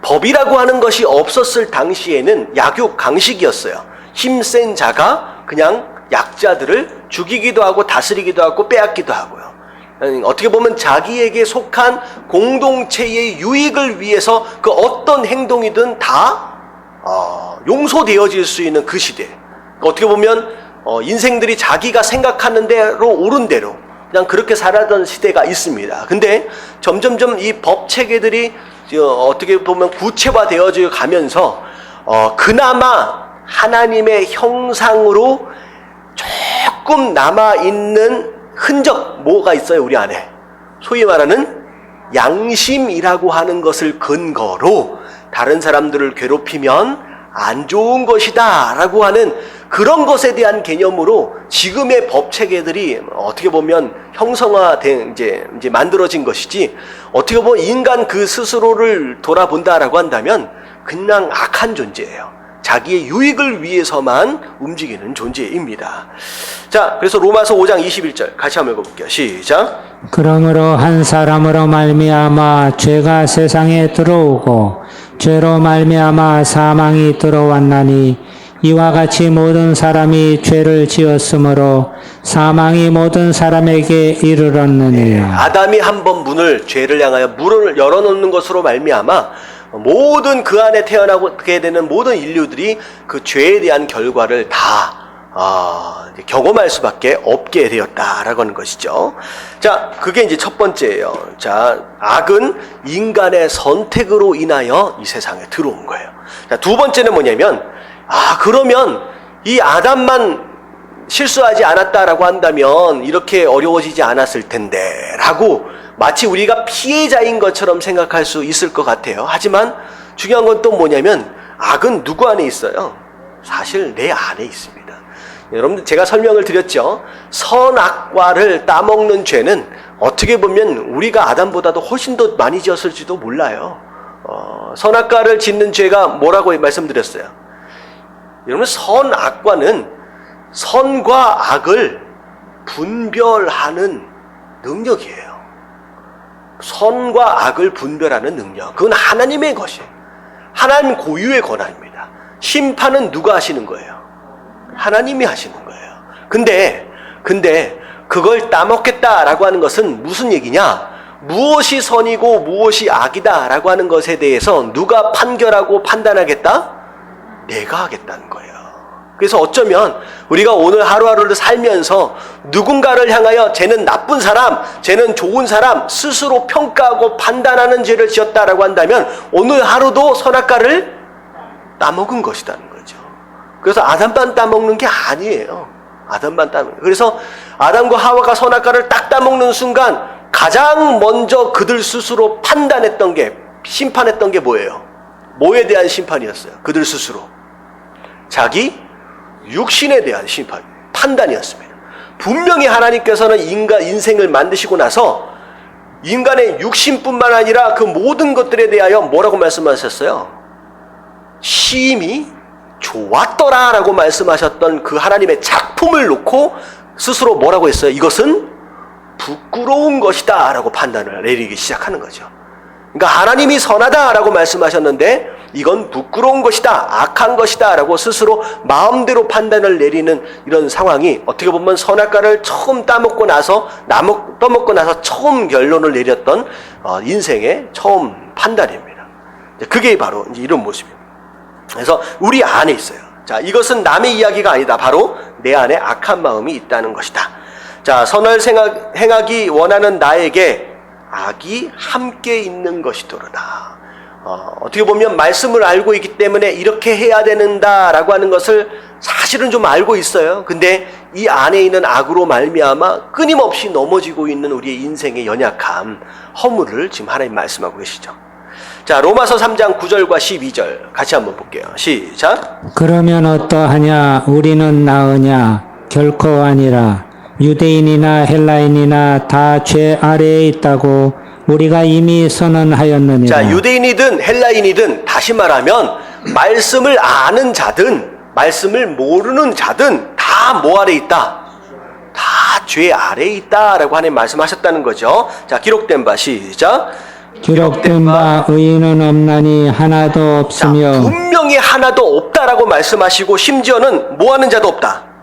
법이라고 하는 것이 없었을 당시에는 약육 강식이었어요. 힘센 자가 그냥 약자들을 죽이기도 하고 다스리기도 하고 빼앗기도 하고요. 어떻게 보면 자기에게 속한 공동체의 유익을 위해서 그 어떤 행동이든 다 용서되어질 수 있는 그 시대. 어떻게 보면 인생들이 자기가 생각하는 대로 옳은 대로 그냥 그렇게 살아던 시대가 있습니다. 근데 점점점 이 법 체계들이 어떻게 보면 구체화되어져 가면서 그나마 하나님의 형상으로 조금 남아있는 흔적 뭐가 있어요 우리 안에. 소위 말하는 양심이라고 하는 것을 근거로 다른 사람들을 괴롭히면 안 좋은 것이다 라고 하는 그런 것에 대한 개념으로 지금의 법 체계들이 어떻게 보면 형성화된 이제 만들어진 것이지, 어떻게 보면 인간 그 스스로를 돌아본다라고 한다면 그냥 악한 존재예요. 자기의 유익을 위해서만 움직이는 존재입니다. 자, 그래서 로마서 5장 21절 같이 한번 읽어볼게요. 시작. 그러므로 한 사람으로 말미암아 죄가 세상에 들어오고 죄로 말미암아 사망이 들어왔나니 이와 같이 모든 사람이 죄를 지었으므로 사망이 모든 사람에게 이르렀느니라. 아담이 한번 문을, 죄를 향하여 문을 열어놓는 것으로 말미암아 모든 그 안에 태어나게 되는 모든 인류들이 그 죄에 대한 결과를 다 경험할 수밖에 없게 되었다라고 하는 것이죠. 자, 그게 이제 첫 번째예요. 자, 악은 인간의 선택으로 인하여 이 세상에 들어온 거예요. 자, 두 번째는 뭐냐면, 그러면 이 아담만 실수하지 않았다라고 한다면 이렇게 어려워지지 않았을 텐데 라고 마치 우리가 피해자인 것처럼 생각할 수 있을 것 같아요. 하지만 중요한 건 또 뭐냐면 악은 누구 안에 있어요? 사실 내 안에 있습니다. 여러분들 제가 설명을 드렸죠. 선악과를 따먹는 죄는 어떻게 보면 우리가 아담보다도 훨씬 더 많이 지었을지도 몰라요. 선악과를 짓는 죄가 뭐라고 말씀드렸어요? 여러분, 선악과는 선과 악을 분별하는 능력이에요. 선과 악을 분별하는 능력. 그건 하나님의 것이에요. 하나님 고유의 권한입니다. 심판은 누가 하시는 거예요? 하나님이 하시는 거예요. 근데 그걸 따먹겠다라고 하는 것은 무슨 얘기냐? 무엇이 선이고 무엇이 악이다라고 하는 것에 대해서 누가 판결하고 판단하겠다? 내가 하겠다는 거예요. 그래서 어쩌면 우리가 오늘 하루하루를 살면서 누군가를 향하여 쟤는 나쁜 사람, 쟤는 좋은 사람 스스로 평가하고 판단하는 죄를 지었다라고 한다면 오늘 하루도 선악과를 따먹은 것이라는 거죠. 그래서 아담만 따먹는 게 아니에요. 아담만 따먹는. 그래서 아담과 하와가 선악과를 딱 따먹는 순간 가장 먼저 그들 스스로 판단했던 게, 심판했던 게 뭐예요? 뭐에 대한 심판이었어요? 그들 스스로 자기 육신에 대한 심판, 판단이었습니다. 분명히 하나님께서는 인생을 만드시고 나서 인간의 육신뿐만 아니라 그 모든 것들에 대하여 뭐라고 말씀하셨어요? 심히 좋았더라 라고 말씀하셨던 그 하나님의 작품을 놓고 스스로 뭐라고 했어요? 이것은 부끄러운 것이다 라고 판단을 내리기 시작하는 거죠. 그러니까 하나님이 선하다라고 말씀하셨는데 이건 부끄러운 것이다, 악한 것이다 라고 스스로 마음대로 판단을 내리는 이런 상황이 어떻게 보면 선악과를 처음 떠먹고 나서 처음 결론을 내렸던 인생의 처음 판단입니다. 그게 바로 이제 이런 모습입니다. 그래서 우리 안에 있어요. 자, 이것은 남의 이야기가 아니다. 바로 내 안에 악한 마음이 있다는 것이다. 자, 선을 행하기 원하는 나에게 악이 함께 있는 것이도로다. 어떻게 보면 말씀을 알고 있기 때문에 이렇게 해야 되는다라고 하는 것을 사실은 좀 알고 있어요. 근데 이 안에 있는 악으로 말미암아 끊임없이 넘어지고 있는 우리의 인생의 연약함, 허물을 지금 하나님 말씀하고 계시죠. 자, 로마서 3장 9절과 12절 같이 한번 볼게요. 시작. 그러면 어떠하냐? 우리는 나으냐? 결코 아니라 유대인이나 헬라인이나 다 죄 아래에 있다고 우리가 이미 선언하였느니라. 자, 유대인이든 헬라인이든 다시 말하면 말씀을 아는 자든 말씀을 모르는 자든 다 뭐 아래 있다? 다 죄 아래에 있다라고 하나님 말씀하셨다는 거죠. 자, 기록된 바 시작. 기록된 바 의인은 없나니 하나도 자, 없으며 분명히 하나도 없다라고 말씀하시고 심지어는 뭐 하는 자도 없다.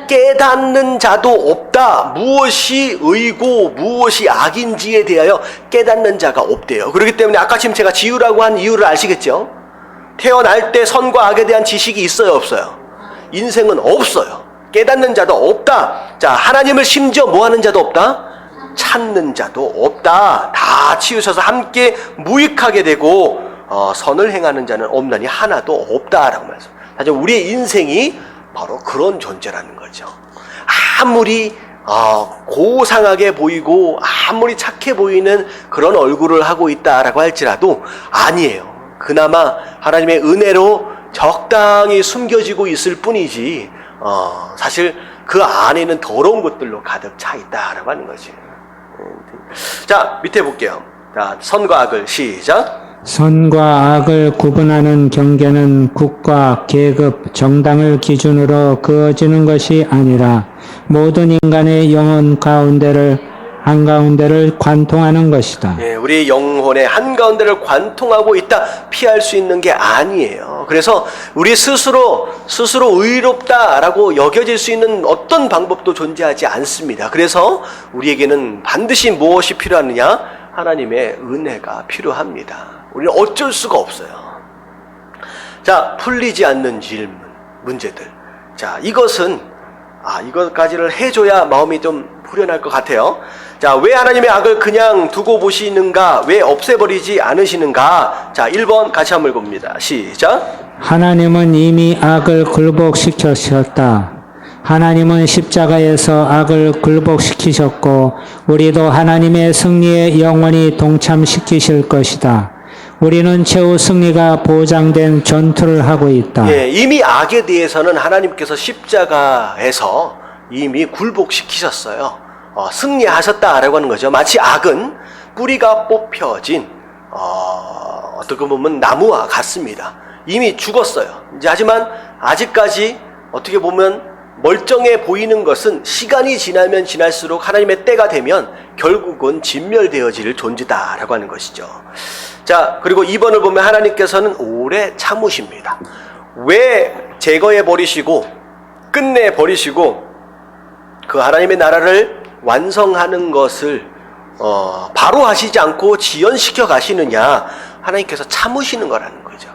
깨닫는 자도 없다. 무엇이 의고 무엇이 악인지에 대하여 깨닫는 자가 없대요. 그렇기 때문에 아까 지금 제가 지우라고 한 이유를 아시겠죠? 태어날 때 선과 악에 대한 지식이 있어요, 없어요? 인생은 없어요. 깨닫는 자도 없다. 자, 하나님을 심지어 뭐 하는 자도 없다? 찾는 자도 없다. 다 치우셔서 함께 무익하게 되고 선을 행하는 자는 없나니 하나도 없다라고 말씀. 사실 우리의 인생이 바로 그런 존재라는 거죠. 아무리 고상하게 보이고 아무리 착해 보이는 그런 얼굴을 하고 있다라고 할지라도 아니에요. 그나마 하나님의 은혜로 적당히 숨겨지고 있을 뿐이지 사실 그 안에는 더러운 것들로 가득 차 있다라고 하는 거지. 자, 밑에 볼게요. 자, 선과 악을 시작. 선과 악을 구분하는 경계는 국가, 계급, 정당을 기준으로 그어지는 것이 아니라 모든 인간의 영혼 한가운데를 관통하는 것이다. 예, 우리 영혼의 한가운데를 관통하고 있다. 피할 수 있는 게 아니에요. 그래서 우리 스스로 의롭다라고 여겨질 수 있는 어떤 방법도 존재하지 않습니다. 그래서 우리에게는 반드시 무엇이 필요하느냐? 하나님의 은혜가 필요합니다. 우리는 어쩔 수가 없어요. 자, 풀리지 않는 질문, 문제들. 자, 이것까지를 해줘야 마음이 좀 후련할 것 같아요. 자, 왜 하나님의 악을 그냥 두고 보시는가? 왜 없애버리지 않으시는가? 자, 1번 같이 한번 읽어봅니다. 시작. 하나님은 이미 악을 굴복시키셨다. 하나님은 십자가에서 악을 굴복시키셨고 우리도 하나님의 승리에 영원히 동참시키실 것이다. 우리는 최후 승리가 보장된 전투를 하고 있다. 예, 이미 악에 대해서는 하나님께서 십자가에서 이미 굴복시키셨어요. 승리하셨다라고 하는 거죠. 마치 악은 뿌리가 뽑혀진 어떻게 보면 나무와 같습니다. 이미 죽었어요. 하지만 아직까지 어떻게 보면 멀쩡해 보이는 것은 시간이 지나면 지날수록 하나님의 때가 되면 결국은 진멸되어질 존재다라고 하는 것이죠. 자, 그리고 2번을 보면 하나님께서는 오래 참으십니다. 왜 제거해 버리시고 끝내 버리시고 그 하나님의 나라를 완성하는 것을 바로 하시지 않고 지연시켜 가시느냐? 하나님께서 참으시는 거라는 거죠.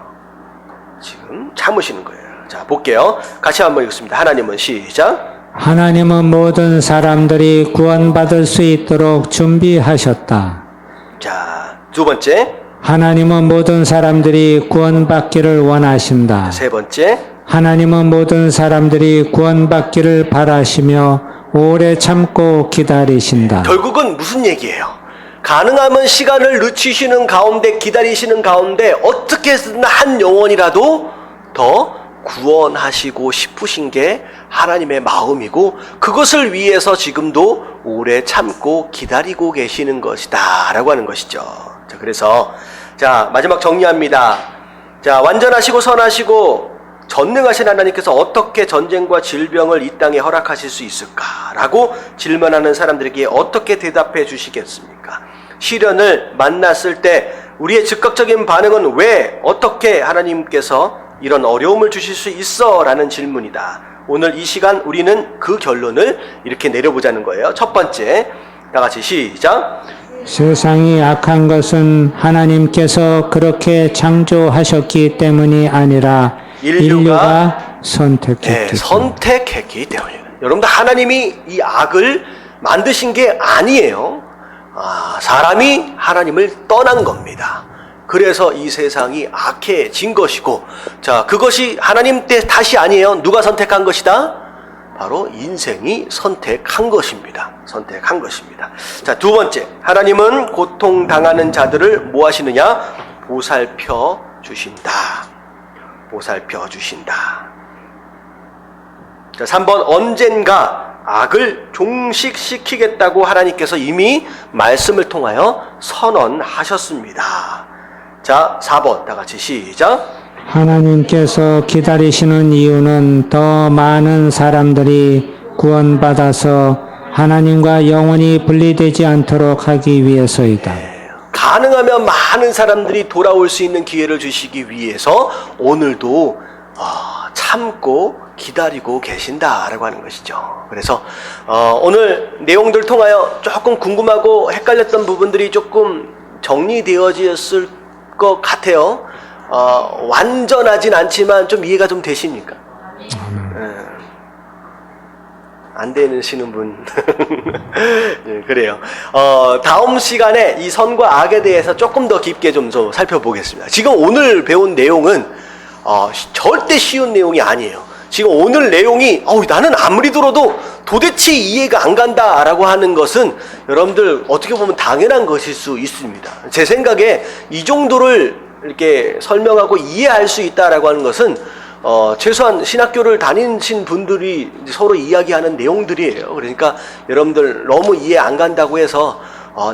지금 참으시는 거예요. 자, 볼게요. 같이 한번 읽습니다. 하나님은 시작. 하나님은 모든 사람들이 구원받을 수 있도록 준비하셨다. 자, 두 번째. 하나님은 모든 사람들이 구원받기를 원하신다. 세 번째. 하나님은 모든 사람들이 구원받기를 바라시며 오래 참고 기다리신다. 결국은 무슨 얘기예요? 가능하면 시간을 늦추시는 가운데 기다리시는 가운데 어떻게든 한 영혼이라도 더 구원하시고 싶으신 게 하나님의 마음이고 그것을 위해서 지금도 오래 참고 기다리고 계시는 것이다 라고 하는 것이죠. 자, 그래서 자, 마지막 정리합니다. 자, 완전하시고 선하시고 전능하신 하나님께서 어떻게 전쟁과 질병을 이 땅에 허락하실 수 있을까라고 질문하는 사람들에게 어떻게 대답해 주시겠습니까? 시련을 만났을 때 우리의 즉각적인 반응은 왜 어떻게 하나님께서 이런 어려움을 주실 수 있어? 라는 질문이다. 오늘 이 시간 우리는 그 결론을 이렇게 내려보자는 거예요. 첫 번째, 다 같이 시작. 세상이 악한 것은 하나님께서 그렇게 창조하셨기 때문이 아니라 인류가 선택했기 선택했기 때문이에요. 여러분들 하나님이 이 악을 만드신 게 아니에요. 사람이 하나님을 떠난 겁니다. 그래서 이 세상이 악해진 것이고, 자, 그것이 하나님 탓이 아니에요. 누가 선택한 것이다? 바로 인생이 선택한 것입니다. 선택한 것입니다. 자, 두 번째, 하나님은 고통당하는 자들을 뭐 하시느냐? 보살펴 주신다. 보살펴 주신다. 자, 3번 언젠가 악을 종식시키겠다고 하나님께서 이미 말씀을 통하여 선언하셨습니다. 자, 4번 다 같이 시작. 하나님께서 기다리시는 이유는 더 많은 사람들이 구원받아서 하나님과 영원히 분리되지 않도록 하기 위해서이다. 가능하면 많은 사람들이 돌아올 수 있는 기회를 주시기 위해서 오늘도 참고 기다리고 계신다라고 하는 것이죠. 그래서 오늘 내용들 통하여 조금 궁금하고 헷갈렸던 부분들이 조금 정리되어졌을 것 같아요. 완전하진 않지만 좀 이해가 좀 되십니까? 안 되시는 분. 네, 그래요. 다음 시간에 이 선과 악에 대해서 조금 더 깊게 좀 살펴보겠습니다. 지금 오늘 배운 내용은 절대 쉬운 내용이 아니에요. 지금 오늘 내용이 나는 아무리 들어도 도대체 이해가 안 간다라고 하는 것은 여러분들 어떻게 보면 당연한 것일 수 있습니다. 제 생각에 이 정도를 이렇게 설명하고 이해할 수 있다라고 하는 것은 최소한 신학교를 다니신 분들이 서로 이야기하는 내용들이에요. 그러니까 여러분들 너무 이해 안 간다고 해서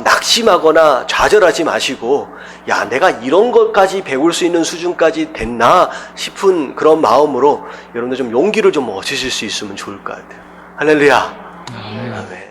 낙심하거나 좌절하지 마시고 야 내가 이런 것까지 배울 수 있는 수준까지 됐나 싶은 그런 마음으로 여러분들 좀 용기를 좀 얻으실 수 있으면 좋을 것 같아요. 할렐루야. 아멘.